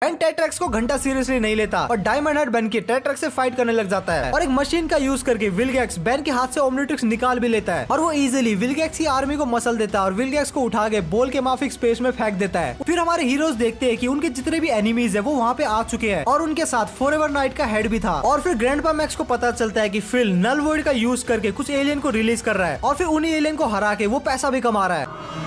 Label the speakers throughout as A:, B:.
A: Ben टेट्रैक्स को घंटा seriously नहीं लेता और डायमंड हेड बेन के टेट्रैक्स से फाइट करने लग जाता है और एक मशीन का यूज करके विलगैक्स बेन के हाथ से ओमनिट्रिक्स निकाल भी लेता है और वो इजीली विलगैक्स की आर्मी को मसल देता है और विलगैक्स को उठा के बोल के माफिक स्पेस में फेंक देता है। फिर हमारे हीरोज देखते हैं कि उनके जितने भी एनिमीज है वो वहाँ पे आ चुके हैं और उनके साथ फॉरएवर नाइट का हेड भी था। और फिर ग्रैंडपा मैक्स को पता चलता है कि फिल नल वॉइड का यूज करके कुछ एलियन को रिलीज कर रहा है और फिर उन्हीं एलियन को हरा के वो पैसा भी कमा रहा है।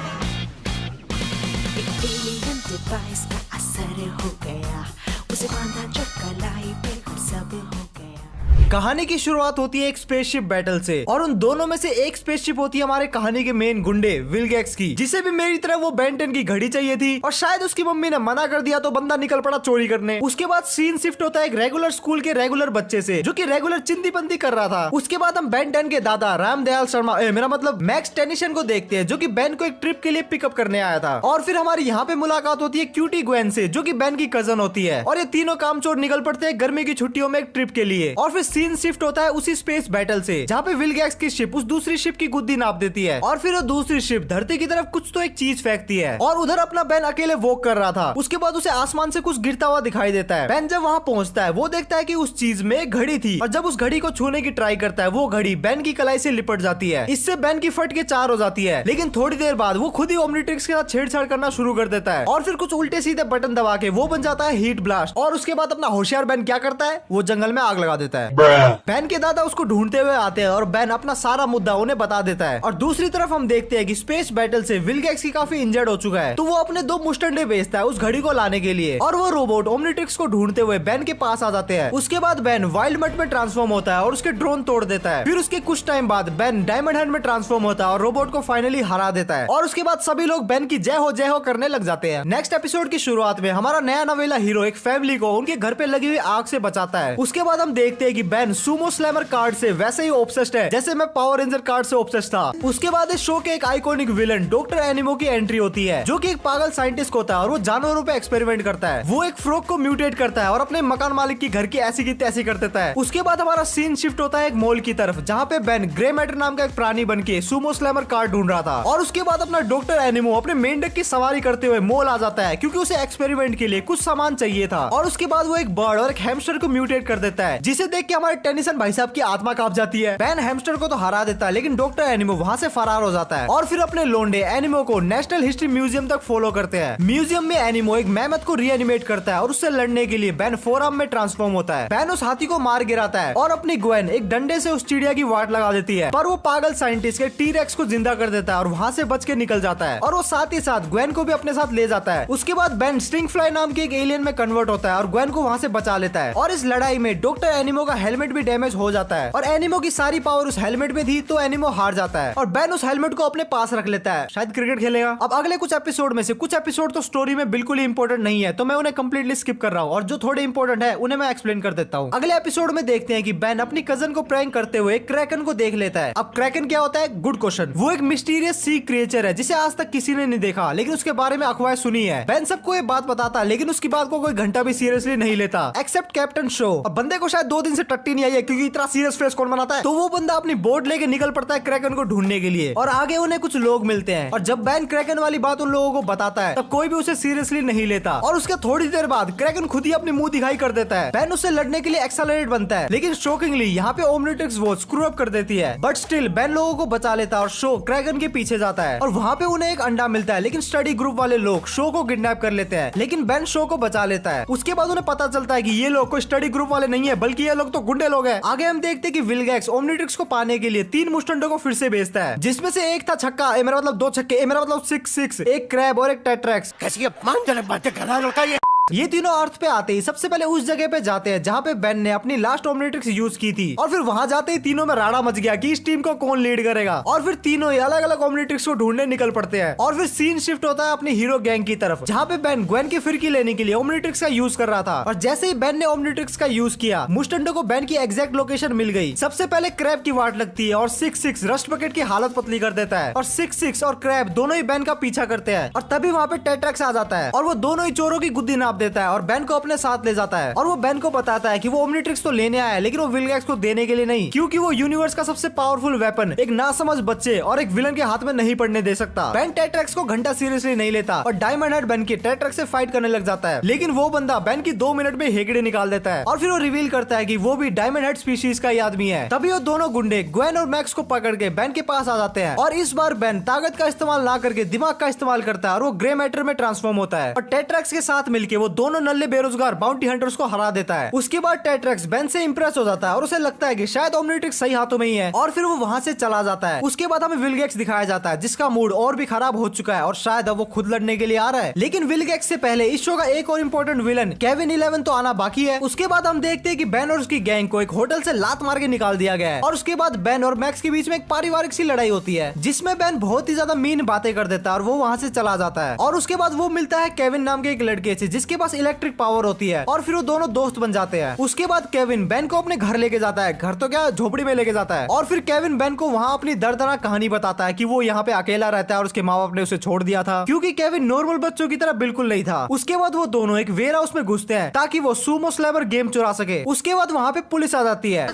B: हो गया उसे बांधा जो कलाई पे सब हो गया।
A: कहानी की शुरुआत होती है एक स्पेसशिप बैटल से और उन दोनों में से एक स्पेसशिप होती है हमारे कहानी के मेन गुंडे विलगैक्स की, जिसे भी मेरी तरह वो बेन 10 की घड़ी चाहिए थी और शायद उसकी मम्मी ने मना कर दिया तो बंदा निकल पड़ा चोरी करने। उसके बाद सीन शिफ्ट होता है एक रेगुलर स्कूल के रेगुलर बच्चे से जो कि रेगुलर चिंदी पंदी कर रहा था। उसके बाद हम बेन 10 के दादा रामदयाल शर्मा मेरा मतलब मैक्स टेनिशन को देखते हैं जो कि बेन को एक ट्रिप के लिए पिकअप करने आया था। और फिर हमारी यहाँ पे मुलाकात होती है क्यूटी ग्वेन से जो कि बेन की कजन होती है और ये तीनों कामचोर निकल पड़ते हैं गर्मी की छुट्टियों में एक ट्रिप के लिए। और फिर सीन शिफ्ट होता है उसी स्पेस बैटल से जहाँ पे विलगैक्स की शिप उस दूसरी शिप की गुद्दी नाप देती है और फिर वो दूसरी शिप धरती की तरफ कुछ तो एक चीज फेंकती है और उधर अपना बेन अकेले वॉक कर रहा था। उसके बाद उसे आसमान से कुछ गिरता हुआ दिखाई देता है। बेन जब वहाँ पहुँचता है वो देखता है कि उस चीज में एक घड़ी थी और जब उस घड़ी को छूने की ट्राई करता है वो घड़ी बेन की कलाई से लिपट जाती है। इससे बेन की फट के चार हो जाती है, लेकिन थोड़ी देर बाद वो खुद ही ओमनिट्रिक्स के साथ छेड़छाड़ करना शुरू कर देता है और फिर कुछ उल्टे सीधे बटन दबा के वो बन जाता है हीट ब्लास्ट। और उसके बाद अपना होशियार बेन क्या करता है, वो जंगल में आग लगा देता है। बेन के दादा उसको ढूंढते हुए आते हैं और बेन अपना सारा मुद्दा उन्हें बता देता है। और दूसरी तरफ हम देखते हैं कि स्पेस बैटल से विलगैक्स की काफी इंजर्ड हो चुका है तो वो अपने दो मुस्टंडे भेजता है उस घड़ी को लाने के लिए और वो रोबोट ओमनिट्रिक्स को ढूंढते हुए बेन के पास आ जाते हैं। उसके बाद बेन वाइल्ड मट में ट्रांसफॉर्म होता है और उसके ड्रोन तोड़ देता है। फिर उसके कुछ टाइम बाद बेन डायमंड हेड में ट्रांसफॉर्म होता है और रोबोट को फाइनली हरा देता है और उसके बाद सभी लोग बेन की जय हो करने लग जाते हैं। नेक्स्ट एपिसोड की शुरुआत में हमारा नया नवेला हीरो एक फैमिली को उनके घर पे लगी हुई आग से बचाता है। उसके बाद हम देखते हैं कि बेन सुमो स्लैमर कार्ड से वैसे ही ऑब्सेस्ड है जैसे मैं पावर रेंजर कार्ड से ऑब्सेस्ड था। उसके बाद इस शो के एक आइकॉनिक विलन डॉक्टर एनिमो की एंट्री होती है जो कि एक पागल साइंटिस्ट होता है और वो जानवरों पे एक्सपेरिमेंट करता है। वो एक फ्रॉग को म्यूटेट करता है और अपने मकान मालिक की घर की ऐसी की तैसी कर देता है। उसके बाद हमारा सीन शिफ्ट होता है एक मॉल की तरफ जहाँ पे बेन ग्रे मैटर नाम का एक प्राणी बन के सुमो स्लैमर कार्ड ढूंढ रहा था और उसके बाद अपना डॉक्टर एनिमो अपने मेंढक की सवारी करते हुए मॉल आ जाता है क्योंकि उसे एक्सपेरिमेंट के लिए कुछ सामान चाहिए था। और उसके बाद वो एक बर्ड और एक हैमस्टर को म्यूटेट कर देता है जिसे देख के हमारे टेनिसन भाई साहब की आत्मा कांप जाती है। बेन हैमस्टर को तो हरा देता है लेकिन डॉक्टर एनिमो वहाँ से फरार हो जाता है और फिर अपने लोंडे एनिमो को नेशनल हिस्ट्री म्यूजियम तक फॉलो करते हैं। म्यूजियम में एनिमो एक मैमथ को रीएनिमेट करता है और उससे लड़ने के लिए बेन फोरआर्म में ट्रांसफॉर्म होता है। बेन उस हाथी को मार गिराता है और अपनी ग्वेन एक डंडे से उस चिड़िया की वाट लगा देती है पर वो पागल साइंटिस्ट के टी-रेक्स को जिंदा कर देता है और वहाँ से बच के निकल जाता है और वो साथ ही साथ ग्वेन को भी अपने साथ ले जाता है। उसके बाद बेन स्टिंग फ्लाई नाम के एक एलियन में कन्वर्ट होता है और ग्वेन को वहाँ से बचा लेता है और इस लड़ाई में डॉक्टर एनिमो का हेलमेट भी डैमेज हो जाता है और एनिमो की सारी पावर उस हेलमेट में थी तो एनिमो हार जाता है और बेन उस हेलमेट को अपने पास रख लेता है, शायद क्रिकेट खेलेगा। अब अगले कुछ एपिसोड में से कुछ एपिसोड तो स्टोरी में बिल्कुल ही इंपॉर्टेंट नहीं है तो मैं उन्हें कंप्लीटली स्किप कर रहा हूँ और जो थोड़े इंपॉर्टेंट है उन्हें मैं एक्सप्लेन कर देता हूँ। अगले एपिसोड में देखते हैं कि बेन अपनी कजन को प्रैंक करते हुए क्रैकन को देख लेता है। अब क्रैकन क्या होता है, गुड क्वेश्चन। वो एक मिस्टीरियस सी क्रिएचर है जिसे आज तक किसी ने नहीं देखा लेकिन उसके बारे में अफवाहें सुनी है। बेन सबको ये बात बताता लेकिन उसकी बात को कोई घंटा भी सीरियसली नहीं लेता एक्सेप्ट कैप्टन शो। अब बंदे को शायद 2 दिन से टट्टी नहीं आई है क्योंकि इतना सीरियस फेस कौन बनाता है। तो वो बंदा अपनी बोट लेके निकल पड़ता है क्रैकन को ढूंढने के लिए और आगे उन्हें कुछ लोग मिलते हैं और जब बेन क्रैकन वाली बात उन लोगों को बताता है तब कोई भी उसे सीरियसली नहीं लेता और उसके थोड़ी देर बाद क्रैकन खुद ही अपनी मुंह दिखाई कर देता है। बेन उससे लड़ने के लिए एक्सेलरेट बनता है लेकिन शॉकिंगली यहाँ पे ओमनिट्रिक्स वो स्क्रू अप कर देती है बट स्टिल बेन लोगों को बचा लेता है और शो क्रैकन के पीछे जाता है और वहाँ पे उन्हें एक अंडा मिलता है लेकिन स्टडी ग्रुप वाले लोग शो को किडनैप कर लेते हैं लेकिन बेन शो को बचा लेता है। उसके बाद उन्हें पता चलता है कि ये लोग कोई स्टडी ग्रुप वाले नहीं है बल्कि ये लोग तो गुंडे लोग हैं। आगे हम देखते हैं कि विलगैक्स ओमनिट्रिक्स को पाने के लिए 3 मुस्टंडों को फिर से भेजता है जिसमें से एक था छक्का मेरा मतलब 2 छक्के मेरा मतलब 6-6, एक क्रैब और एक टेट्रैक्स।
C: कैसी अपमानजनक बातें कर रहा है लड़का ये।
A: ये तीनों अर्थ पे आते ही सबसे पहले उस जगह पे जाते हैं जहाँ पे बेन ने अपनी लास्ट ओमनिट्रिक्स यूज की थी और फिर वहाँ जाते ही तीनों में राड़ा मच गया कि इस टीम को कौन लीड करेगा और फिर तीनों ही अलग अलग ओमनिट्रिक्स को ढूंढने निकल पड़ते हैं। और फिर सीन शिफ्ट होता है अपनी हीरो गैंग की तरफ जहाँ पे बेन ग्वेन की फिरकी लेने के लिए ओमनिट्रिक्स का यूज कर रहा था और जैसे ही बेन ने ओमनिट्रिक्स का यूज किया मुस्टंडो को बेन की एग्जैक्ट लोकेशन मिल गई। सबसे पहले क्रैब की वाट लगती है और 6-6 रस्ट बकेट की हालत पतली कर देता है और 6-6 और क्रैब दोनों ही बेन का पीछा करते हैं और तभी वहाँ पे टेट्रैक्स आ जाता है और वो दोनों ही चोरों की गुद्दी नाप देता है और बेन को अपने साथ ले जाता है और वो बेन को बताता है कि वो ओमनीट्रिक्स तो लेने आया है लेकिन वो विलगैक्स को देने के लिए नहीं, क्योंकि वो यूनिवर्स का सबसे पावरफुल वेपन एक नासमझ बच्चे और एक विलन के हाथ में नहीं पड़ने दे सकता। बेन टेट्रैक्स को घंटा सीरियसली नहीं लेता और डायमंड हेड बेन की टेट्रैक्स से फाइट करने लग जाता है, लेकिन वो बंदा बेन की 2 मिनट में हेगड़े निकाल देता है और फिर वो रिवील करता है कि वो भी डायमंड हेड स्पीशीज का ही आदमी है। तभी वो दोनों गुंडे ग्वेन और मैक्स को पकड़ के बेन के पास आ जाते हैं और इस बार बेन ताकत का इस्तेमाल ना करके दिमाग का इस्तेमाल करता है और वो ग्रे मैटर में ट्रांसफॉर्म होता है और टेट्रैक्स के साथ मिलके वो दोनों नल्ले बेरोजगार बाउंटी हंटर्स को हरा देता है। उसके बाद टेट्रैक्स बेन से इंप्रेस हो जाता है और उसे लगता है कि शायद ओमनीट्रिक्स सही हाथों में ही है और फिर वो वहां से चला जाता है। उसके बाद हमें विलगैक्स दिखाया जाता है जिसका मूड और भी खराब हो चुका है और शायद अब वो खुद लड़ने के लिए आ रहा है, लेकिन विलगैक्स से पहले इस शो का एक और इम्पोर्टेंट विलन केविन 11 तो आना बाकी है। उसके बाद हम देखते हैं कि बेन और उसकी गैंग को एक होटल से लात मार के निकाल दिया गया है और उसके बाद बेन और मैक्स के बीच में एक पारिवारिक सी लड़ाई होती है जिसमें बेन बहुत ही ज्यादा मीन बातें कर देता है और वो वहां से चला जाता है और उसके बाद वो मिलता है केविन नाम के एक लड़के से जिसके पास इलेक्ट्रिक पावर होती है और फिर वो दोनों दोस्त बन जाते हैं। उसके बाद केविन बेन को अपने घर लेके जाता है, घर तो क्या झोपड़ी में लेके जाता है और फिर केविन बेन को वहाँ अपनी दर्दनाक कहानी बताता है कि वो यहाँ पे अकेला रहता है और उसके माँ बाप ने उसे छोड़ दिया था क्योंकि केविन नॉर्मल बच्चों की तरह बिल्कुल नहीं था। उसके बाद वो दोनों एक वेयर हाउस में घुसते हैं ताकि वो सुमो स्लैमर गेम चुरा सके। उसके बाद वहाँ पे पुलिस आ जाती है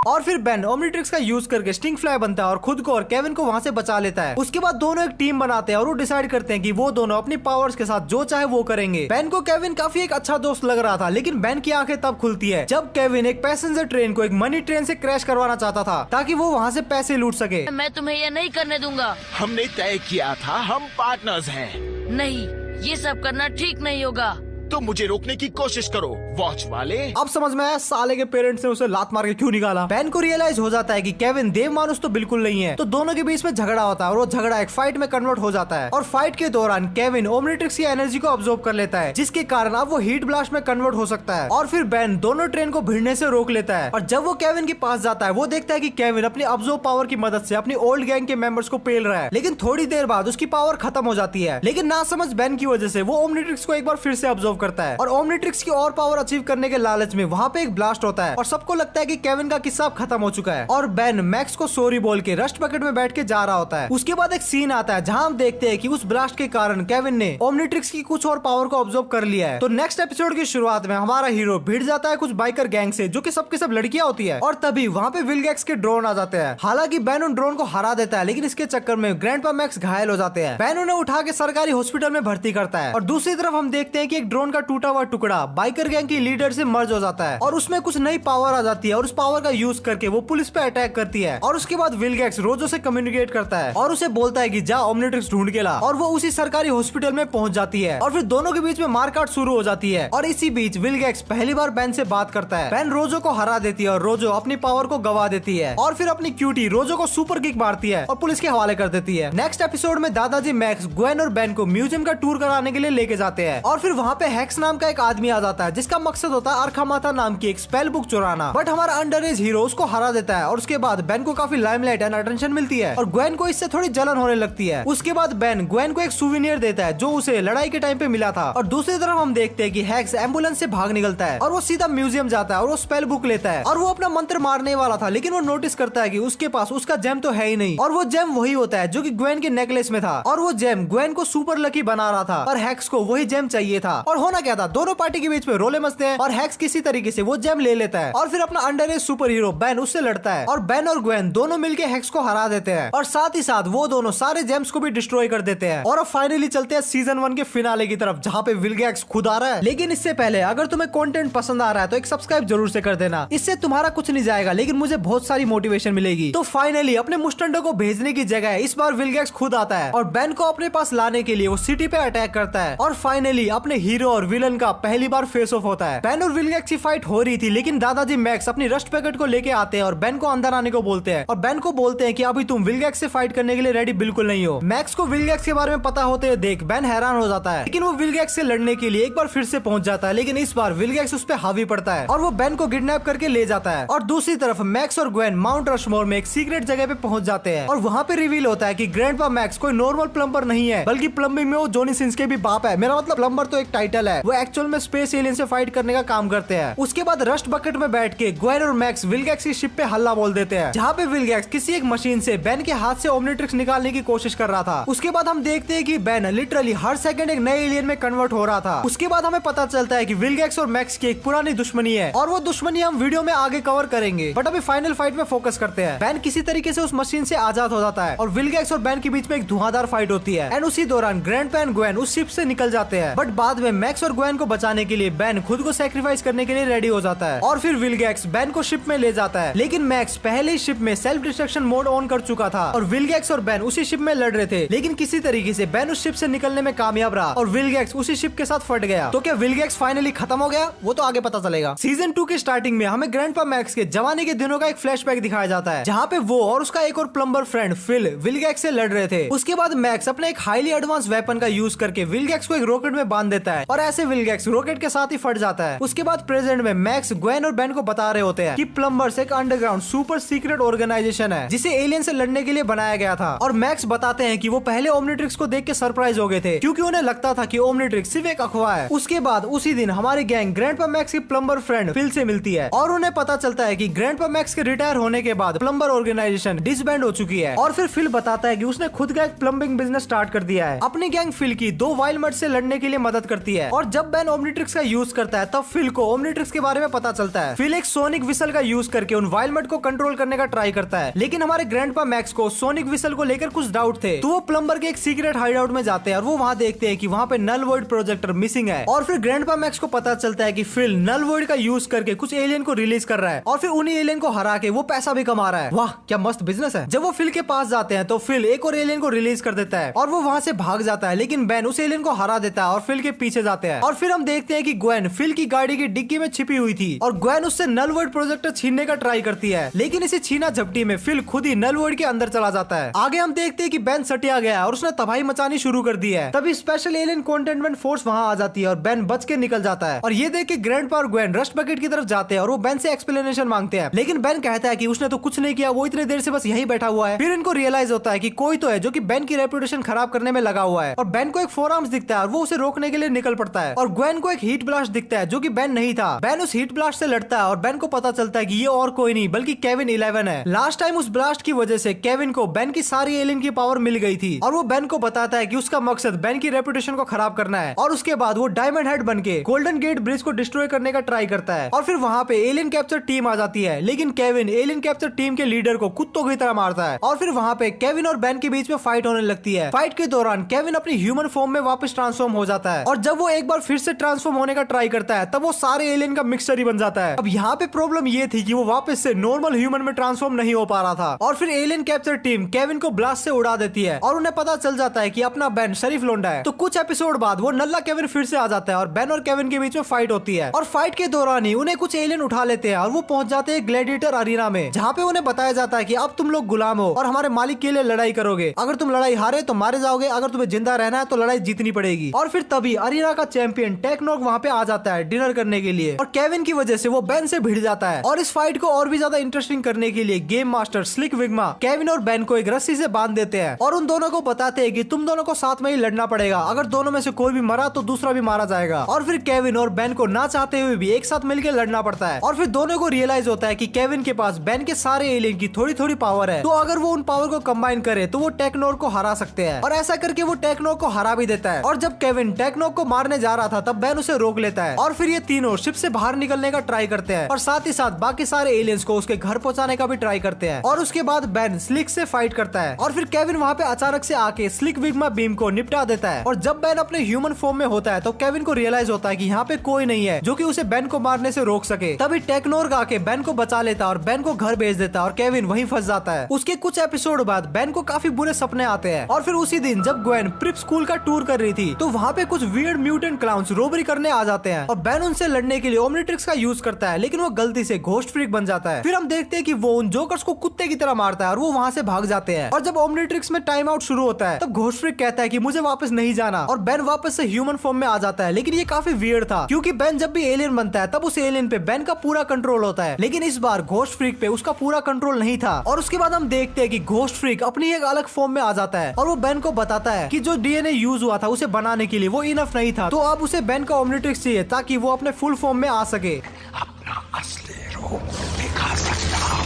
A: और फिर बेन ओमनीट्रिक्स का यूज करके स्टिंग फ्लाई बनता है और खुद को और केविन को वहां से बचा लेता है। उसके बाद दोनों एक टीम बनाते हैं और वो डिसाइड करते हैं कि वो दोनों अपनी पावर्स के साथ जो चाहे वो करेंगे। बेन को केविन काफी एक अच्छा दोस्त लग रहा था, लेकिन बेन की आंखें तब खुलती है जब केविन एक पैसेंजर ट्रेन को एक मनी ट्रेन से क्रैश करवाना चाहता था ताकि वो वहाँ से पैसे लूट सके।
D: मैं तुम्हें यह नहीं करने दूंगा।
E: हमने तय किया था हम पार्टनर्स हैं।
D: नहीं, ये सब करना ठीक नहीं होगा।
E: तो मुझे रोकने की कोशिश करो वॉच वाले।
A: अब समझ में आया साले के पेरेंट्स ने उसे लात मार के क्यों निकाला। बेन को रियलाइज हो जाता है कि केविन देव मानुस तो बिल्कुल नहीं है, तो दोनों के बीच में झगड़ा होता है और वो झगड़ा एक फाइट में कन्वर्ट हो जाता है और फाइट के दौरान केविन ओमनीट्रिक्स की एनर्जी को अब्सॉर्ब कर लेता है जिसके कारण अब वो हीट ब्लास्ट में कन्वर्ट हो सकता है और फिर बेन दोनों ट्रेन को भिड़ने से रोक लेता है और जब वो केविन के पास जाता है वो देखता है कि केविन अपनी अब्सॉर्ब पावर की मदद से अपनी ओल्ड गैंग के मेंबर्स को पेल रहा है, लेकिन थोड़ी देर बाद उसकी पावर खत्म हो जाती है। लेकिन ना समझ बेन की वजह से वो ओमनीट्रिक्स को एक बार फिर से अब्सॉर्ब करता है और ओमनीट्रिक्स की और पावर अचीव करने के लालच में वहाँ पे एक ब्लास्ट होता है और सबको लगता है कि केविन का किस्सा खत्म हो चुका है और बेन मैक्स को सॉरी बोल के रस्ट बकेट में बैठ के जा रहा होता है। उसके बाद एक सीन आता है जहाँ हम देखते हैं कि उस ब्लास्ट के कारण केविन ने ओमनीट्रिक्स की कुछ और पावर को ऑब्जर्व कर लिया है। तो नेक्स्ट एपिसोड की शुरुआत में हमारा हीरो भिड़ जाता है कुछ बाइकर गैंग से जो कि सबके सब लड़कियां होती है और तभी वहाँ पे विलगैक्स के ड्रोन आ जाते हैं। हालांकि बेन उन ड्रोन को हरा देता है, लेकिन इसके चक्कर में ग्रैंडपा मैक्स घायल हो जाते हैं। बेन उन्हें उठा के सरकारी हॉस्पिटल में भर्ती करता है और दूसरी तरफ हम देखते हैं कि एक ड्रोन का टूटा हुआ टुकड़ा बाइकर गैंग की लीडर से मर्ज हो जाता है और उसमें कुछ नई पावर आ जाती है और उस पावर का यूज करके वो पुलिस पे अटैक करती है और उसके बाद विलगैक्स रोजो से कम्युनिकेट करता है और उसे बोलता है कि जा ओमनीट्रिक्स ढूंढ के ला और वो उसी सरकारी हॉस्पिटल में पहुंच जाती है और फिर दोनों के बीच में मारकाट शुरू हो जाती है और इसी बीच विलगैक्स पहली बार बेन से बात करता है। बेन रोजो को हरा देती है और रोजो अपनी पावर को गवा देती है और फिर अपनी क्यूटी रोजो को सुपर किक मारती है और पुलिस के हवाले कर देती है। नेक्स्ट एपिसोड में दादाजी मैक्स ग्वेन और बेन को म्यूजियम का टूर कराने के लिए लेके जाते हैं और फिर वहाँ पे हेक्स नाम का एक आदमी आ जाता है जिसका मकसद होता है अर्खामाथा नाम की एक स्पेल बुक चुराना, बट हमारा अंडर एज हीरो उसको हरा देता है और उसके बाद बेन को काफी लाइमलाइट एंड अटेंशन मिलती है और ग्वेन को इससे थोड़ी जलन होने लगती है। उसके बाद बेन ग्वेन को एक सुवेनियर देता है जो उसे लड़ाई के टाइम पे मिला था और दूसरी तरफ हम देखते हैं कि हेक्स एम्बुलेंस से भाग निकलता है और वो सीधा म्यूजियम जाता है और वो स्पेल बुक लेता है और वो अपना मंत्र मारने वाला था, लेकिन वो नोटिस करता है कि उसके पास उसका जेम तो है ही नहीं और वो जेम वही होता है जो कि ग्वेन के नेकलेस में था और वो जेम ग्वेन को सुपर लकी बना रहा था और हेक्स को वही जेम चाहिए था। और होना क्या था, दोनों पार्टी के बीच में रोले मचते हैं और हेक्स किसी तरीके से वो जेम ले लेता है और फिर अपना under as super hero Ben उससे लड़ता है और बेन और ग्वेन दोनों मिलके हेक्स को हरा देते हैं और साथ ही साथ वो दोनों सारे जेम्स को भी डिस्ट्रॉय कर देते हैं। और अब फाइनली चलते हैं सीजन 1 के फिनाले की तरफ जहाँ पे विलगैक्स खुद आ रहा है। लेकिन इससे पहले अगर तुम्हें कंटेंट पसंद आ रहा है तो एक सब्सक्राइब जरूर से कर देना, इससे तुम्हारा कुछ नहीं जाएगा लेकिन मुझे बहुत सारी मोटिवेशन मिलेगी। तो फाइनली अपने मुस्टंडो को भेजने की जगह इस बार विलगैक्स खुद आता है और बेन को अपने पास लाने के लिए वो सिटी पे अटैक करता है और फाइनली अपने हीरो और विलन का पहली बार फेस ऑफ होता है। बेन और विलगैक्स की फाइट हो रही थी लेकिन दादाजी मैक्स अपनी रस्ट पैकेट को लेके आते हैं और बेन को अंदर आने को बोलते हैं और बेन को बोलते हैं कि अभी तुम विलगैक्स से फाइट करने के लिए रेडी बिल्कुल नहीं हो। मैक्स को विलगैक्स के बारे में पता होते हुए देख बेन हैरान हो जाता है, लेकिन वो विलगैक्स से लड़ने के लिए एक बार फिर से पहुंच जाता है, लेकिन इस बार विलगैक्स उस पर हावी पड़ता है और वो बेन को किडनैप करके ले जाता है। और दूसरी तरफ मैक्स और ग्वेन माउंट रशमोर में एक सीक्रेट जगह पे पहुंच जाते हैं और वहाँ पे रिवील होता है कि ग्रैंडपा मैक्स कोई नॉर्मल प्लम्बर नहीं है बल्कि प्लम्बिंग में वो जॉनी सिंस के भी बाप है। मेरा मतलब प्लम्बर तो एक टाइटल पीपल है वो एक्चुअल में स्पेस एलियन से फाइट करने का काम करते हैं। उसके बाद रस्ट बकेट में बैठ के ग्वेन और मैक्स विलगैक्स की शिप पे हल्ला बोल देते हैं, जहाँ पे विलगैक्स किसी एक मशीन से बेन के हाथ से ओमनिट्रिक्स निकालने की कोशिश कर रहा था। उसके बाद हम देखते हैं कि बेन लिटरली हर सेकंड एक नए एलियन में कन्वर्ट हो रहा था। उसके बाद हमें पता चलता है कि विलगैक्स और मैक्स की एक पुरानी दुश्मनी है और वो दुश्मनी हम वीडियो में आगे कवर करेंगे, बट अभी फाइनल फाइट में फोकस करते हैं। बेन किसी तरीके से उस मशीन से आजाद हो जाता है और विलगैक्स और बेन के बीच में एक धुआंधार फाइट होती है एंड उसी दौरान ग्रैंडपा एंड ग्वेन उस शिप से निकल जाते हैं, बट बाद में मैक्स और ग्वेन को बचाने के लिए बेन खुद को सैक्रिफाइस करने के लिए रेडी हो जाता है और फिर विलगैक्स बेन को शिप में ले जाता है। लेकिन मैक्स पहले ही शिप में सेल्फ डिस्ट्रक्शन मोड ऑन कर चुका था और विलगैक्स और बेन उसी शिप में लड़ रहे थे, लेकिन किसी तरीके से बेन उस शिप से निकलने में कामयाब रहा और विलगैक्स उसी शिप के साथ फट गया। तो क्या विलगैक्स फाइनली खत्म हो गया? वो तो आगे पता चलेगा। सीजन 2 के स्टार्टिंग में हमें ग्रैंडपा मैक्स के जवानी के दिनों का एक फ्लैशबैक दिखाया जाता है, जहाँ पे वो और उसका एक और प्लम्बर फ्रेंड फिल विलगैक्स से लड़ रहे थे। उसके बाद मैक्स अपने एक हाईली एडवांस वेपन का यूज करके विलगैक्स को एक रॉकेट में बांध देता है और ऐसे विलगैक्स रॉकेट के साथ ही फट जाता है। उसके बाद प्रेजेंट में मैक्स ग्वेन और बेन को बता रहे होते हैं कि प्लम्बर्स एक अंडरग्राउंड सुपर सीक्रेट ऑर्गेनाइजेशन है जिसे एलियन से लड़ने के लिए बनाया गया था। और मैक्स बताते हैं कि वो पहले ओमनिट्रिक्स को देख के सरप्राइज हो गए थे क्योंकि उन्हें लगता था कि ओमनिट्रिक्स सिर्फ एक अफवाह है। उसके बाद उसी दिन हमारी गैंग ग्रैंडपा मैक्स की प्लम्बर फ्रेंड फिल से मिलती है और उन्हें पता चलता है कि ग्रैंडपा मैक्स के रिटायर होने के बाद प्लम्बर ऑर्गेनाइजेशन डिसबैंड हो चुकी है। और फिर फिल बताता है कि उसने खुद का एक प्लम्बिंग बिजनेस स्टार्ट कर दिया है। अपनी गैंग फिल की 2 वाइल्ड मड से लड़ने के लिए मदद करती है और जब बेन ओमनिट्रिक्स का यूज करता है तब फिल को ओमनिट्रिक्स के बारे में पता चलता है। फिल एक सोनिक विसल का यूज करके उन वाइल्ड मड को कंट्रोल करने का ट्राई करता है, लेकिन हमारे ग्रैंडपा मैक्स को सोनिक विसल को लेकर कुछ डाउट थे, तो वो प्लम्बर के एक सीक्रेट हाइडआउट में जाते हैं और वो वहाँ देखते हैं कि वहाँ पे नल वॉइड प्रोजेक्टर मिसिंग है। और फिर ग्रैंडपा मैक्स को पता चलता है कि फिल नल वॉइड का यूज करके कुछ एलियन को रिलीज कर रहा है और फिर उन्हीं एलियन को हरा के वो पैसा भी कमा रहा है। वाह क्या मस्त बिजनेस है। जब वो फिल के पास जाते हैं तो फिल एक और एलियन को रिलीज कर देता है और वो वहाँ से भाग जाता है, लेकिन बेन उस एलियन को हरा देता है और फिल के पीछे जाते हैं। और फिर हम देखते हैं कि ग्वेन फिल की गाड़ी की डिग्गी में छिपी हुई थी और ग्वेन उससे नल वॉइड प्रोजेक्टर छीनने का ट्राई करती है, लेकिन इसे छीना झपटी में फिल खुद ही नल वॉइड के अंदर चला जाता है। आगे हम देखते हैं कि बेन सटिया गया और उसने तबाही मचानी शुरू कर दी है। तभी स्पेशल एलियन कंटेनमेंट फोर्स वहां आ जाती है और बेन बच के निकल जाता है और ये देख के ग्रैंडपा और ग्वेन रस्ट बकेट की तरफ जाते हैं और वो बेन से एक्सप्लेनेशन मांगते हैं, लेकिन बेन कहता है कि उसने तो कुछ नहीं किया, वो इतनी देर से बस यही बैठा हुआ है। फिर इनको रियलाइज होता है कि कोई तो है जो कि बेन की रेपुटेशन खराब करने में लगा हुआ है और बेन को एक फोरआर्म्स दिखता है और वो उसे रोकने के लिए निकल पड़ता है और ग्वेन को एक हीट ब्लास्ट दिखता है जो कि बेन नहीं था। बेन उस हीट ब्लास्ट से लड़ता है और बेन को पता चलता है कि ये और कोई नहीं बल्कि केविन 11 है। लास्ट टाइम उस ब्लास्ट की वजह से केविन को बेन की सारी एलियन की पावर मिल गई थी और वो बेन को बताता है कि उसका मकसद बेन की रेपुटेशन को खराब करना है और उसके बाद वो डायमंड हेड बनके गोल्डन गेट ब्रिज को डिस्ट्रॉय करने का ट्राई करता है। और फिर वहाँ पे एलियन कैप्चर टीम आ जाती है, लेकिन केविन एलियन कैप्चर टीम के लीडर को कुत्तों की तरह मारता है और फिर वहाँ पे केविन और बेन के बीच में फाइट होने लगती है। फाइट के दौरान केविन अपनी ह्यूमन फॉर्म में वापस ट्रांसफॉर्म हो जाता है और जब वो एक बार फिर से ट्रांसफॉर्म होने का ट्राई करता है तब वो सारे एलियन का मिक्सचर ही बन जाता है। अब यहाँ पे प्रॉब्लम ये थी कि वो वापस से नॉर्मल ह्यूमन में ट्रांसफॉर्म नहीं हो पा रहा था और फिर एलियन कैप्चर टीम केविन को ब्लास्ट से उड़ा देती है और उन्हें पता चल जाता है कि अपना बेन शरीफ लोंडा है। तो कुछ एपिसोड बाद वो नल्ला केविन फिर से आ जाता है और बेन और केविन के बीच में फाइट होती है और फाइट के दौरान ही उन्हें कुछ एलियन उठा लेते हैं और वो पहुंच जाते हैं ग्लैडिएटर अरीना में, जहाँ पे उन्हें बताया जाता है कि अब तुम लोग गुलाम हो और हमारे मालिक के लिए लड़ाई करोगे। अगर तुम लड़ाई हारे तो मारे जाओगे, अगर तुम्हें जिंदा रहना है तो लड़ाई जीतनी पड़ेगी। और फिर तभी अरीना का चैंपियन टेक्नोक वहाँ पे आ जाता है डिनर करने के लिए और केविन की वजह से वो बेन से भिड़ जाता है। और इस फाइट को और भी ज्यादा इंटरेस्टिंग करने के लिए गेम मास्टर स्लिक विग्मा केविन और बेन को एक रस्सी से बांध देते हैं और उन दोनों को बताते हैं कि तुम दोनों को साथ में ही लड़ना पड़ेगा, अगर दोनों में से कोई भी मरा तो दूसरा भी मारा जाएगा। और फिर केविन और बेन को ना चाहते हुए भी एक साथ मिलकर लड़ना पड़ता है और फिर दोनों को रियलाइज होता है कि केविन के पास बेन के सारे एलियन की थोड़ी थोड़ी पावर है, तो अगर वो उन पावर को कंबाइन करे तो वो टेक्नोक को हरा सकते हैं और ऐसा करके वो टेक्नोक को हरा भी देता है। और जब केविन टेक्नोक को मारने जा रहा था तब बेन उसे रोक लेता है और फिर ये तीनों शिप से बाहर निकलने का ट्राई करते हैं और साथ ही साथ बाकी सारे एलियंस को उसके घर पहुंचाने का भी ट्राई करते हैं। और उसके बाद बेन स्लिक से फाइट करता है और फिर केविन वहाँ पे अचानक से आके स्लिक विग्मा बीम को निपटा देता है और जब बेन अपने ह्यूमन फॉर्म में होता है तो केविन को रियलाइज होता है कि यहाँ पे कोई नहीं है जो कि उसे बेन को मारने से रोक सके। तभी टेक्नोक आके बेन को बचा लेता है और बेन को घर भेज देता है और केविन वहीं फंस जाता है। उसके कुछ एपिसोड बाद बेन को काफी बुरे सपने आते हैं और फिर उसी दिन जब ग्वेन प्रिप स्कूल का टूर कर रही थी तो वहाँ पे कुछ वियर्ड म्यूटेंट क्लाउन्स रोबरी करने आ जाते हैं और बेन उनसे लड़ने के लिए ओमनिट्रिक्स का यूज करता है, लेकिन वो गलती से घोस्ट फ्रीक बन जाता है। फिर हम देखते हैं कि वो उन जोकर्स को कुत्ते की तरह मारता है और वो वहाँ से भाग जाते हैं। और जब ओमनिट्रिक्स में टाइम आउट शुरू होता है तब घोस्ट फ्रीक कहता है कि मुझे वापस नहीं जाना और बेन वापस से ह्यूमन फॉर्म में आ जाता है। लेकिन ये काफी वियर्ड था क्योंकि बेन जब भी एलियन बनता है तब उस एलियन पे बेन का पूरा कंट्रोल होता है, लेकिन इस बार घोस्ट फ्रीक पे उसका पूरा कंट्रोल नहीं था। और उसके बाद हम देखते हैं कि घोस्ट फ्रीक अपनी एक अलग फॉर्म में आ जाता है और वो बेन को बताता है कि जो डीएनए यूज हुआ था उसे बनाने के लिए वो इनफ नहीं था, तो अब उसे बेन का ओमनिट्रिक्स चाहिए ताकि वो अपने फुल फॉर्म में आ सके।
C: अपना असली रूप दिखा सकता हूँ।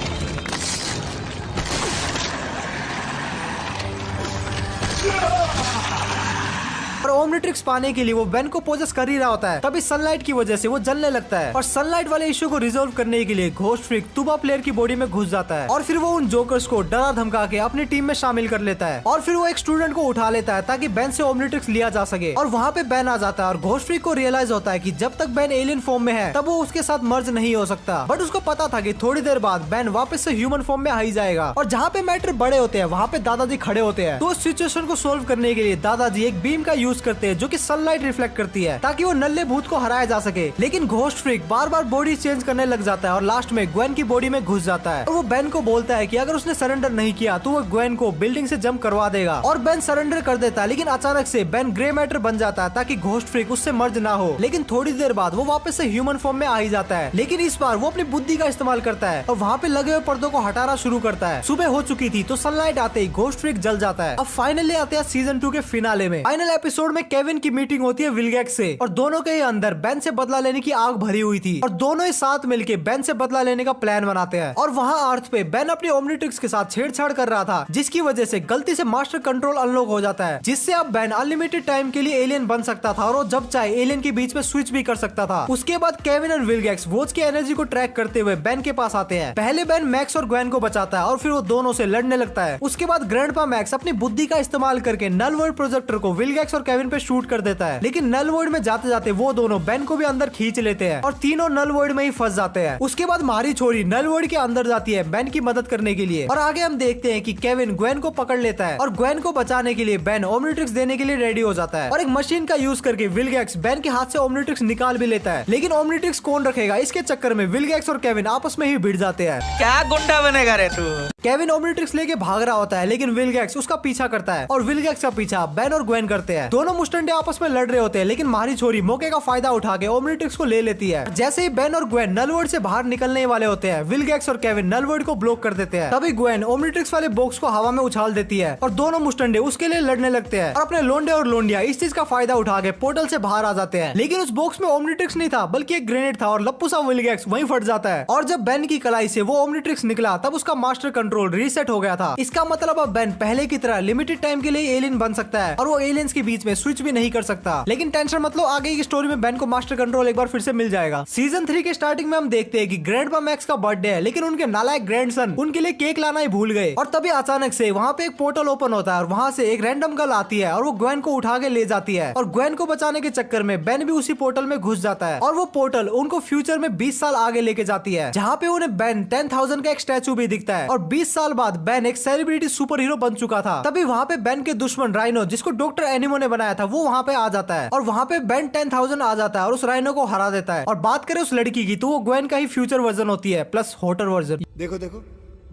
A: और ओमनिट्रिक्स पाने के लिए वो बेन को पोजेस कर ही रहा होता है, तभी सनलाइट की वजह से वो जलने लगता है और सनलाइट वाले इश्यू को रिजोल्व करने के लिए घोस्ट फ्रीक तुबा प्लेयर की बॉडी में घुस जाता है और फिर वो उन जोकर्स को डरा धमका के अपनी टीम में शामिल कर लेता है और फिर वो एक स्टूडेंट को उठा लेता है ताकि बेन से ओमनिट्रिक्स लिया जा सके। और वहाँ पे बेन आ जाता है और घोस्ट फ्रीक को रियलाइज होता है कि जब तक बेन एलियन फॉर्म में है तब वो उसके साथ मर्ज नहीं हो सकता, बट उसको पता था कि थोड़ी देर बाद बेन वापस से ह्यूमन फॉर्म में आ ही जाएगा। और जहाँ पे मैटर बड़े होते हैं वहाँ पे दादाजी खड़े होते हैं, तो उस सिचुएशन को सोल्व करने के लिए दादाजी एक बीम का यूज करते हैं जो कि सनलाइट रिफ्लेक्ट करती है ताकि वो नल्ले भूत को हराया जा सके। लेकिन घोस्ट फ्रीक बार बार बॉडी चेंज करने लग जाता है और लास्ट में ग्वेन की बॉडी में घुस जाता है और वो बेन को बोलता है कि अगर उसने सरेंडर नहीं किया तो वो ग्वेन को बिल्डिंग से जंप करवा देगा। और बेन सरेंडर कर देता है, लेकिन अचानक से बेन ग्रे मैटर बन जाता है ताकि घोस्ट फ्रीक उससे मर्ज ना हो। लेकिन थोड़ी देर बाद वो वापस से ह्यूमन फॉर्म में आ ही जाता है, लेकिन इस बार वो अपनी बुद्धि का इस्तेमाल करता है और वहाँ पे लगे हुए पर्दों को हटाना शुरू करता है। सुबह हो चुकी थी तो सनलाइट आते ही घोस्ट फ्रीक जल जाता है। अब फाइनली आते हैं सीजन 2 के फिनाले में। फाइनल एपिसोड में केविन की मीटिंग होती है विलगैक्स से और दोनों के ही अंदर बेन से बदला लेने की आग भरी हुई थी और दोनों ही साथ मिलके बेन से बदला लेने का प्लान बनाते हैं। और वहाँ अर्थ पे बेन अपनी ओमनिट्रिक्स के साथ छेड़छाड़ कर रहा था जिसकी वजह से गलती से मास्टर कंट्रोल अनलॉक हो जाता है, जिससे अब बेन अनलिमिटेड टाइम के लिए एलियन बन सकता था और वो जब चाहे एलियन के बीच में स्विच भी कर सकता था। उसके बाद केविन और विलगैक्स वोच की एनर्जी को ट्रैक करते हुए बेन के पास आते हैं। पहले बेन मैक्स और ग्वेन को बचाता है और फिर वो दोनों से लड़ने लगता है। उसके बाद ग्रैंडपा मैक्स अपनी बुद्धि का इस्तेमाल करके नल वर्ल्ड प्रोजेक्टर को विलगैक्स और केविन पे शूट कर देता है, लेकिन नल वर्ल्ड में जाते जाते वो दोनों बेन को भी अंदर खींच लेते हैं और तीनों नल वर्ल्ड में ही फंस जाते हैं। उसके बाद मारी छोरी नल वर्ल्ड के अंदर जाती है बेन की मदद करने के लिए और आगे हम देखते हैं कि केविन ग्वेन को पकड़ लेता है और ग्वेन को बचाने के लिए बेन ओमनिट्रिक्स देने के लिए रेडी हो जाता है और एक मशीन का यूज करके विलगैक्स बेन के हाथ से ओमनिट्रिक्स निकाल भी लेता है। लेकिन ओमनिट्रिक्स कौन रखेगा, इसके चक्कर में विलगैक्स और केविन आपस में ही भिड़ जाते हैं।
F: क्या गुंडा बनेगा रे तू।
A: केविन ओमनिट्रिक्स लेके भाग रहा होता है लेकिन विलगैक्स उसका पीछा करता है और विलगैक्स का पीछा बेन और ग्वेन करते हैं। दोनों मुस्टंडे आपस में लड़ रहे होते हैं लेकिन मारी छोरी मौके का फायदा उठा के ओमनिट्रिक्स को ले लेती है। जैसे ही बेन और ग्वेन नलवर्ड से बाहर निकलने वाले होते हैं विलगैक्स और केविन नलवर्ड को ब्लॉक कर देते हैं। तभी ग्वेन ओमनिट्रिक्स वाले बॉक्स को हवा में उछाल देती है और दोनों मुस्टंडे उसके लिए लड़ने लगते हैं और अपने लोंडे और लोंडिया इस चीज का फायदा उठा के पोर्टल से बाहर आ जाते हैं। लेकिन उस बॉक्स में ओमनिट्रिक्स नहीं था बल्कि एक ग्रेनेड था और लप्पू सा विलगैक्स वहीं फट जाता है और जब बेन की कलाई से वो ओमनिट्रिक्स निकला तब उसका मास्टर कंट्रोल रीसेट हो गया था। इसका मतलब अब बेन पहले की तरह लिमिटेड टाइम के लिए एलियन बन सकता है और वो एलियंस के बीच में स्विच भी नहीं कर सकता। लेकिन टेंशन मत लो, आगे की स्टोरी में बेन को मास्टर कंट्रोल एक बार फिर से मिल जाएगा। सीजन 3 के स्टार्टिंग में हम देखते हैं कि ग्रैंडपा मैक्स का बर्थडे है लेकिन उनके नालायक ग्रैंडसन उनके लिए केक लाना ही भूल गए और तभी अचानक से वहाँ पे एक पोर्टल ओपन होता है और वहाँ से एक रैंडम गर्ल आती है और वो ग्वेन को उठा के ले जाती है और ग्वेन को बचाने के चक्कर में बेन भी उसी पोर्टल में घुस जाता है और वो पोर्टल उनको फ्यूचर में 20 साल आगे लेके जाती है जहाँ पे उन्हें बेन 10,000 का एक स्टैचू भी दिखता है और 20 साल बाद बेन एक सेलिब्रिटी सुपर हीरो बन चुका था। तभी वहाँ पे बेन के दुश्मन राइनो जिसको डॉक्टर एनिमो ने बनाया था वो वहाँ पे आ जाता है और वहाँ पे बेन 10,000 आ जाता है और उस राइनो को हरा देता है। और बात करें उस लड़की की तो वो ग्वेन का ही फ्यूचर वर्जन होती है प्लस हॉटर वर्जन।
G: देखो देखो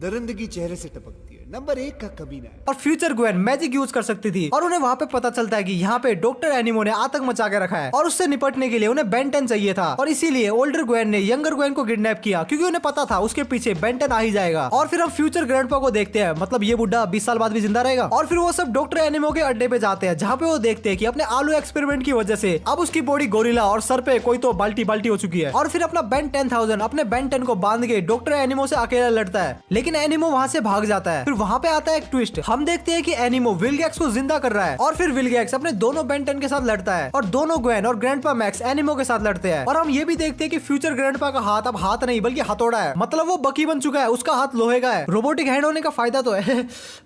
G: दरिंदगी चेहरे से टपकती है, नंबर 1 का कमीना है।
A: और फ्यूचर ग्वेन मैजिक यूज कर सकती थी और उन्हें वहाँ पे पता चलता है कि यहाँ पे डॉक्टर एनिमो ने आतंक मचा के रखा है और उससे निपटने के लिए उन्हें बेन 10 चाहिए था और इसीलिए ओल्डर ग्वेन ने यंगर ग्वेन को किडनैप किया क्योंकि उन्हें पता था उसके पीछे बेन 10 आ ही जाएगा। और फिर हम फ्यूचर ग्रैंडपा को देखते हैं, मतलब ये बुढ़ा 20 साल बाद भी जिंदा रहेगा। और फिर वो सब डॉक्टर एनिमो के अड्डे पे जाते हैं जहाँ पे वो देखते हैं कि अपने आलू एक्सपेरिमेंट की वजह से अब उसकी बॉडी गोरिल्ला और सर पे कोई तो बाल्टी बाल्टी हो चुकी है। और फिर अपना बेन 10,000 अपने बेन 10 को बांध के डॉक्टर एनिमो से अकेला लड़ता है लेकिन एनिमो वहाँ से भाग जाता है। फिर वहाँ पे आता है एक ट्विस्ट, हम देखते हैं कि एनिमो विलगैक्स को जिंदा कर रहा है और फिर विलगैक्स अपने दोनों बेन 10 के साथ लड़ता है और दोनों ग्वेन और ग्रैंडपा मैक्स एनिमो के साथ लड़ते हैं। और हम ये भी देखते हैं कि फ्यूचर ग्रैंडपा का हाथ अब हाथ नहीं बल्कि हथौड़ा है, मतलब वो बकी बन चुका है, उसका हाथ लोहे का है। रोबोटिक हैंड होने का फायदा तो है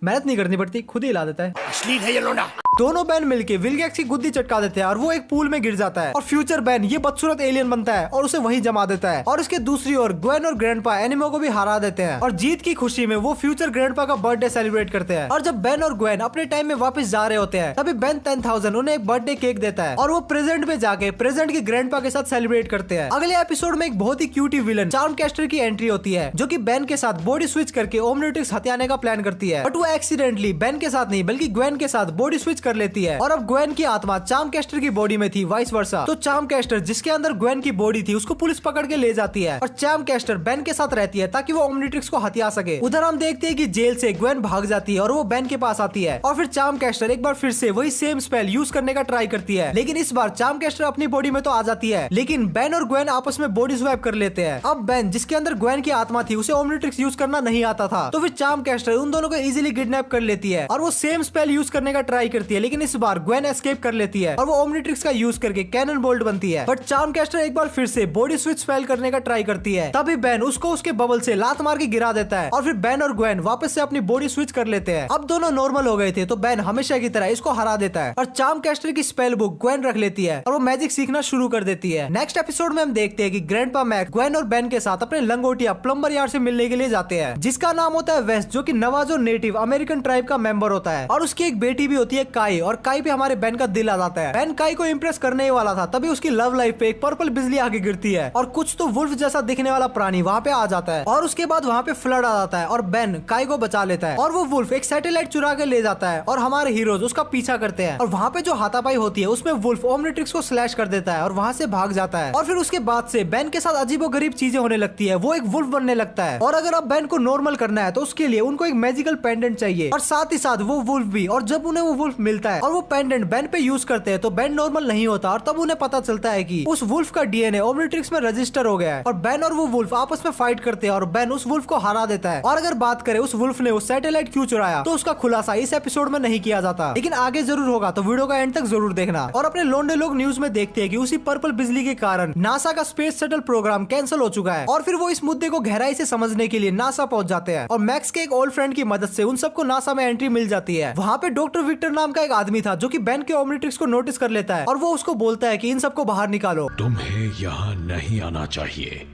A: मेहनत नहीं करनी पड़ती, खुद ही हिला देता है।
C: असली है ये लोना।
A: दोनों बैन मिलके विलगैक्स की गुद्दी चटका देते हैं और वो एक पूल में गिर जाता है और फ्यूचर बैन ये बदसूरत एलियन बनता है और उसे वहीं जमा देता है। और उसके दूसरी ओर ग्वेन और ग्रैंडपा एनिमो को भी हरा देते हैं और जीत की खुशी में वो फ्यूचर ग्रैंडपा का बर्थडे सेलिब्रेट करते हैं। और जब बेन और ग्वेन अपने टाइम में वापस जा रहे होते हैं तभी बेन 10,000 उन्हें एक बर्थडे केक देता है और वो प्रेजेंट में जाके प्रेजेंट के ग्रैंडपा के साथ सेलिब्रेट करते हैं। अगले एपिसोड में एक बहुत ही क्यूटी विलन चार्मकैस्टर की एंट्री होती है जो कि बेन के साथ बॉडी स्विच करके ओमनिट्रिक्स हथियाने का प्लान करती है, बट वो एक्सीडेंटली बेन के साथ नहीं बल्कि ग्वेन के साथ बॉडी स्विच कर लेती है और अब ग्वेन की आत्मा चार्मकैस्टर की बॉडी में थी, वाइस वर्सा। तो चार्मकैस्टर जिसके अंदर ग्वेन की बॉडी थी उसको पुलिस पकड़ के ले जाती है और चार्मकैस्टर बेन के साथ रहती है ताकि वो ओमनिट्रिक्स को हथिया सके। उधर हम देखते हैं कि जेल से से ग्वेन भाग जाती है और वो बेन के पास आती है और फिर चार्म कैस्टर एक बार फिर से वही सेम स्पेल यूज करने का ट्राई करती है, लेकिन इस बार चार्म कैस्टर अपनी बॉडी में तो आ जाती है, लेकिन बेन और ग्वेन आपस में बॉडी स्वैप कर लेते हैं। अब बेन जिसके अंदर ग्वेन की आत्मा थी उसे ओमनिट्रिक्स यूज करना नहीं आता था, तो फिर चार्म कैस्टर उन दोनों को इजीली किडनैप कर लेती है और वो सेम स्पेल यूज करने का ट्राई करती है, लेकिन इस बार ग्वेन एस्केप कर लेती है और वो ओमनिट्रिक्स का यूज करके कैनन बोल्ट बनती है। बट चार्म कैस्टर एक बार फिर से बॉडी स्विच स्पेल करने का ट्राई करती है, तभी बेन उसको उसके बबल से लात मार के गिरा देता है और फिर बेन और ग्वेन वापस से अपनी बॉडी स्विच कर लेते हैं। अब दोनों नॉर्मल हो गए थे, तो बेन हमेशा की तरह इसको हरा देता है और चार्म कैस्टर की स्पेल बुक ग्वेन रख लेती है और वो मैजिक सीखना शुरू कर देती है। नेक्स्ट एपिसोड में हम देखते हैं कि ग्रैंडपा मैक ग्वेन और बेन के साथ अपने लंगोटिया प्लम्बर यार्ड से मिलने के लिए जाते हैं, जिसका नाम होता है वेस्ट, जो कि नवाजो नेटिव अमेरिकन ट्राइब का मेंबर होता है और उसकी एक बेटी भी होती है काई, और काई पे हमारे बेन का दिल आ जाता है। बेन काई को इम्प्रेस करने ही वाला था, तभी उसकी लव लाइफ पे एक पर्पल बिजली आके गिरती है और कुछ तो वुल्फ जैसा दिखने वाला प्राणी वहाँ पे आ जाता है और उसके बाद वहाँ पे फ्लड आ जाता है और बेन काई को बचा लेता है और वो वुल्फ एक सैटेलाइट चुरा के ले जाता है और हमारे हीरोज उसका पीछा करते हैं और वहाँ पे जो हाथापाई होती है उसमें वुल्फ ओमनिट्रिक्स को स्लैश कर देता है और वहाँ से भाग जाता है और फिर उसके बाद से बेन के साथ अजीबोगरीब चीजें होने लगती है, वो एक वुल्फ बनने लगता है और अगर अब बेन को नॉर्मल करना है तो उसके लिए उनको एक मैजिकल पेंडेंट चाहिए और साथ ही साथ वो वुल्फ भी, और जब उन्हें वो वुल्फ मिलता है और वो पेंडेंट बेन पे यूज करते हैं तो बेन नॉर्मल नहीं होता और तब उन्हें पता चलता है कि उस वुल्फ का डीएनए ओमनिट्रिक्स में रजिस्टर हो गया है और बेन और वो वुल्फ आपस में फाइट करते हैं और बेन उस वुल्फ को हरा देता है। और अगर बात करें उस वुल्फ ने उस सैटेलाइट क्यों चुराया, तो उसका खुलासा इस एपिसोड में नहीं किया जाता, लेकिन आगे जरूर होगा, तो वीडियो का एंड तक जरूर देखना। और अपने लोंडे लोग न्यूज में देखते हैं कि उसी पर्पल बिजली के कारण नासा का स्पेस शटल प्रोग्राम कैंसिल हो चुका है और फिर वो इस मुद्दे को गहराई से समझने के लिए नासा पहुंच जाते हैं और मैक्स के एक ओल्ड फ्रेंड की मदद से उन सबको नासा में एंट्री मिल जाती है। वहाँ पे डॉक्टर विक्टर नाम का एक आदमी था जो कि बेन के ओमनिट्रिक्स को नोटिस कर लेता है और वो उसको बोलता है कि इन सबको बाहर निकालो।
C: तुम्हें यहाँ नहीं आना चाहिए।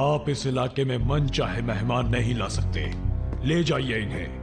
C: आप इस इलाके में मन चाहे मेहमान नहीं ला सकते। ले जाइए इन्हें।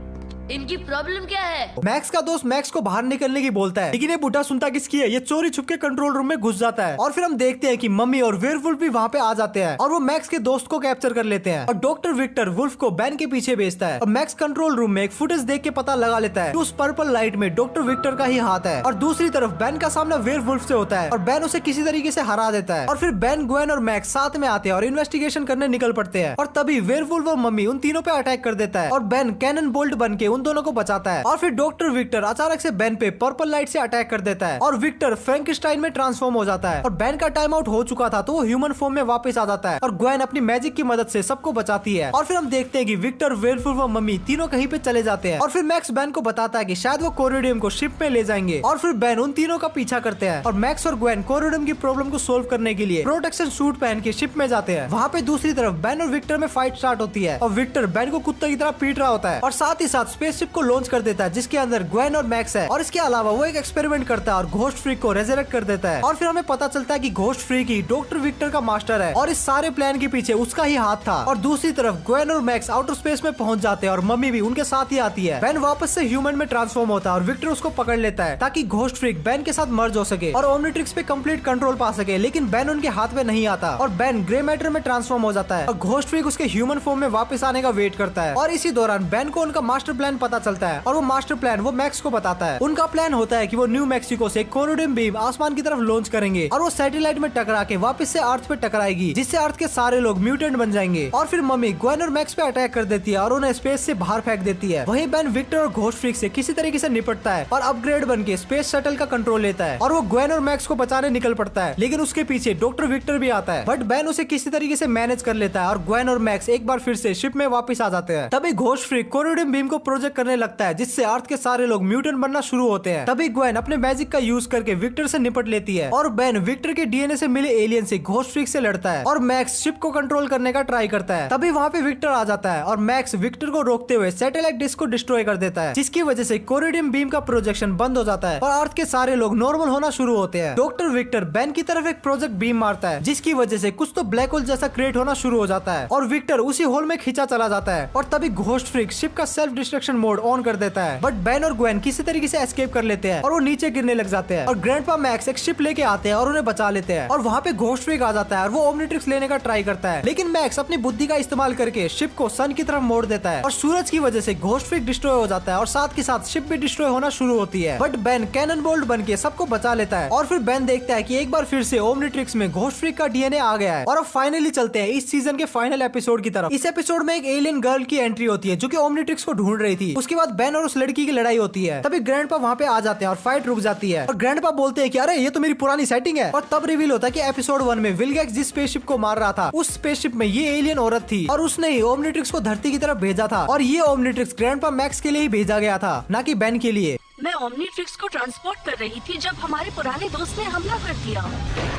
D: इनकी प्रॉब्लम क्या है?
A: मैक्स का दोस्त मैक्स को बाहर निकलने की बोलता है, लेकिन ये बुढ़ा सुनता किसकी है, ये चोरी छुप के कंट्रोल रूम में घुस जाता है और फिर हम देखते हैं कि मम्मी और वेयरवुल्फ भी वहाँ पे आ जाते हैं और वो मैक्स के दोस्त को कैप्चर कर लेते हैं और डॉक्टर विक्टर वुल्फ को बेन के पीछे भेजता है और मैक्स कंट्रोल रूम में एक फुटेज देख के पता लगा लेता है कि उस पर्पल लाइट में डॉक्टर विक्टर का ही हाथ है और दूसरी तरफ बेन का सामना वेयरवुल्फ से होता है और बेन उसे किसी तरीके से हरा देता है और फिर बेन, ग्वेन और मैक्स साथ में आते हैं और इन्वेस्टिगेशन करने निकल पड़ते हैं और तभी वेयरवुल्फ और मम्मी उन तीनों पे अटैक कर देता है और बेन कैनन बोल्ट बन के उन दोनों को बचाता है और फिर डॉक्टर विक्टर अचानक से बेन पे पर्पल लाइट से अटैक कर देता है और विक्टर फ्रैंकेस्टाइन में ट्रांसफॉर्म हो जाता है और बेन का टाइम आउट हो चुका था तो वो ह्यूमन फॉर्म में वापस आ जाता है और ग्वेन अपनी मैजिक की मदद से सबको बचाती है और फिर हम देखते हैं कि विक्टर, वेयरवुल्फ और मम्मी तीनों कहीं पे चले जाते हैं और फिर मैक्स बेन को बताता है कि शायद वो कोरिडियम को शिप में ले जाएंगे और फिर बेन उन तीनों का पीछा करते हैं और मैक्स और ग्वेन कोरिडियम की प्रॉब्लम को सोल्व करने के लिए प्रोटेक्शन सूट पहन के शिप में जाते हैं। वहाँ पे दूसरी तरफ बेन और विक्टर में फाइट स्टार्ट होती है और विक्टर बेन को कुत्ते की तरह पीट रहा होता है और साथ ही साथ स्पेसशिप को लॉन्च कर देता है जिसके अंदर ग्वेन और मैक्स है और इसके अलावा वो एक एक्सपेरिमेंट करता है और घोस्ट फ्रीक को रेजरेक्ट कर देता है और फिर हमें पता चलता है कि घोस्ट फ्रीक ही डॉक्टर विक्टर का मास्टर है और इस सारे प्लान के पीछे उसका ही हाथ था। और दूसरी तरफ ग्वेन और मैक्स आउटर स्पेस में पहुंच जाते हैं और मम्मी भी उनके साथ ही आती है। बेन वापस से ह्यूमन में ट्रांसफॉर्म होता है और विक्टर उसको पकड़ लेता है ताकि घोस्ट फ्रीक बेन के साथ मर्ज हो सके और ओमनिट्रिक्स पे कंप्लीट कंट्रोल पा सके, लेकिन बेन उनके हाथ में नहीं आता और बेन ग्रे मैटर में ट्रांसफॉर्म हो जाता है और घोस्ट फ्रीक उसके ह्यूमन फॉर्म में वापस आने का वेट करता है और इसी दौरान बेन को उनका मास्टर प्लान पता चलता है और वो मास्टर प्लान वो मैक्स को बताता है। उनका प्लान होता है कि वो न्यू मैक्सिको से कोरिडियम बीम आसमान की तरफ लॉन्च करेंगे और वो सैटेलाइट में टकरा के वापस से अर्थ पे टकराएगी जिससे अर्थ के सारे लोग म्यूटेंट बन जाएंगे और फिर मम्मी ग्वेन और मैक्स पे अटैक कर देती है और उन्हें स्पेस से बाहर फेंक देती है। वहीं बेन विक्टर और घोस्ट फ्रीक से किसी तरीके से निपटता है और अपग्रेड बन के स्पेस शटल का कंट्रोल लेता है और वो ग्वेन और मैक्स को बचाने निकल पड़ता है, लेकिन उसके पीछे डॉक्टर विक्टर भी आता है बट बेन उसे किसी तरीके से मैनेज कर लेता है और ग्वेन और मैक्स एक बार फिर से शिप में वापस आ जाते हैं। तभी घोस्ट फ्रीक कोरिडियम बीम को प्रोजेक्ट करने लगता है जिससे अर्थ के सारे लोग म्यूटेंट बनना शुरू होते हैं। तभी ग्वेन अपने मैजिक का यूज करके विक्टर से निपट लेती है और बेन विक्टर के डीएनए से मिले एलियन से घोस्ट फ्रीक से लड़ता है और मैक्स शिप को कंट्रोल करने का ट्राई करता है। तभी वहाँ पे विक्टर आ जाता है और मैक्स विक्टर को रोकते हुए सैटेलाइट डिस्क को डिस्ट्रॉय कर देता है जिसकी वजह से कोरिडियम बीम का प्रोजेक्शन बंद हो जाता है और अर्थ के सारे लोग नॉर्मल होना शुरू होते हैं। डॉक्टर विक्टर बेन की तरफ एक प्रोजेक्ट बीम मारता है जिसकी वजह से कुछ तो ब्लैक होल जैसा क्रिएट होना शुरू हो जाता है और विक्टर उसी होल में खींचा चला जाता है और तभी घोस्ट फ्रीक शिप का सेल्फ डिस्ट्रक्शन मोड ऑन कर देता है बट बेन और ग्वेन किसी तरीके से एस्केप कर लेते हैं और वो नीचे गिरने लग जाते हैं और ग्रैंडपा मैक्स एक शिप लेके आते हैं और उन्हें बचा लेते हैं और वहाँ पे घोस्ट फ्रीक आ जाता है और वो ओमनिट्रिक्स लेने का ट्राई करता है, लेकिन मैक्स अपनी बुद्धि का इस्तेमाल करके शिप को सन की तरफ मोड़ देता है और सूरज की वजह से घोस्ट फ्रीक डिस्ट्रॉय हो जाता है और साथ के साथ शिप भी डिस्ट्रॉय होना शुरू होती है बट बेन कैनन बोल्ट बन के सबको बचा लेता है और फिर बेन देखता है कि एक बार फिर से ओमनिट्रिक्स में घोस्ट फ्रीक का डीएनए आ गया है। और अब फाइनली चलते हैं इस सीजन के फाइनल एपिसोड की तरफ। इस एपिसोड में एक एलियन गर्ल की एंट्री होती है जो कि ओमनिट्रिक्स को ढूंढ रही थी। उसके बाद बेन और उस लड़की की लड़ाई होती है। तभी ग्रैंडपा वहाँ पे आ जाते हैं और फाइट रुक जाती है और ग्रैंडपा बोलते हैं कि अरे ये तो मेरी पुरानी सेटिंग है। और तब रिवील होता है कि एपिसोड 1 में विलगैक्स जिस स्पेसशिप को मार रहा था उस स्पेसशिप में ये एलियन औरत थी और उसने ही ओमनिट्रिक्स को धरती की तरफ भेजा था और ये ओमनिट्रिक्स ग्रैंडपा मैक्स के लिए ही भेजा गया था, ना कि बेन के लिए।
H: मैं ओमनिट्रिक्स को ट्रांसपोर्ट कर रही थी जब हमारे पुराने दोस्त ने हमला कर दिया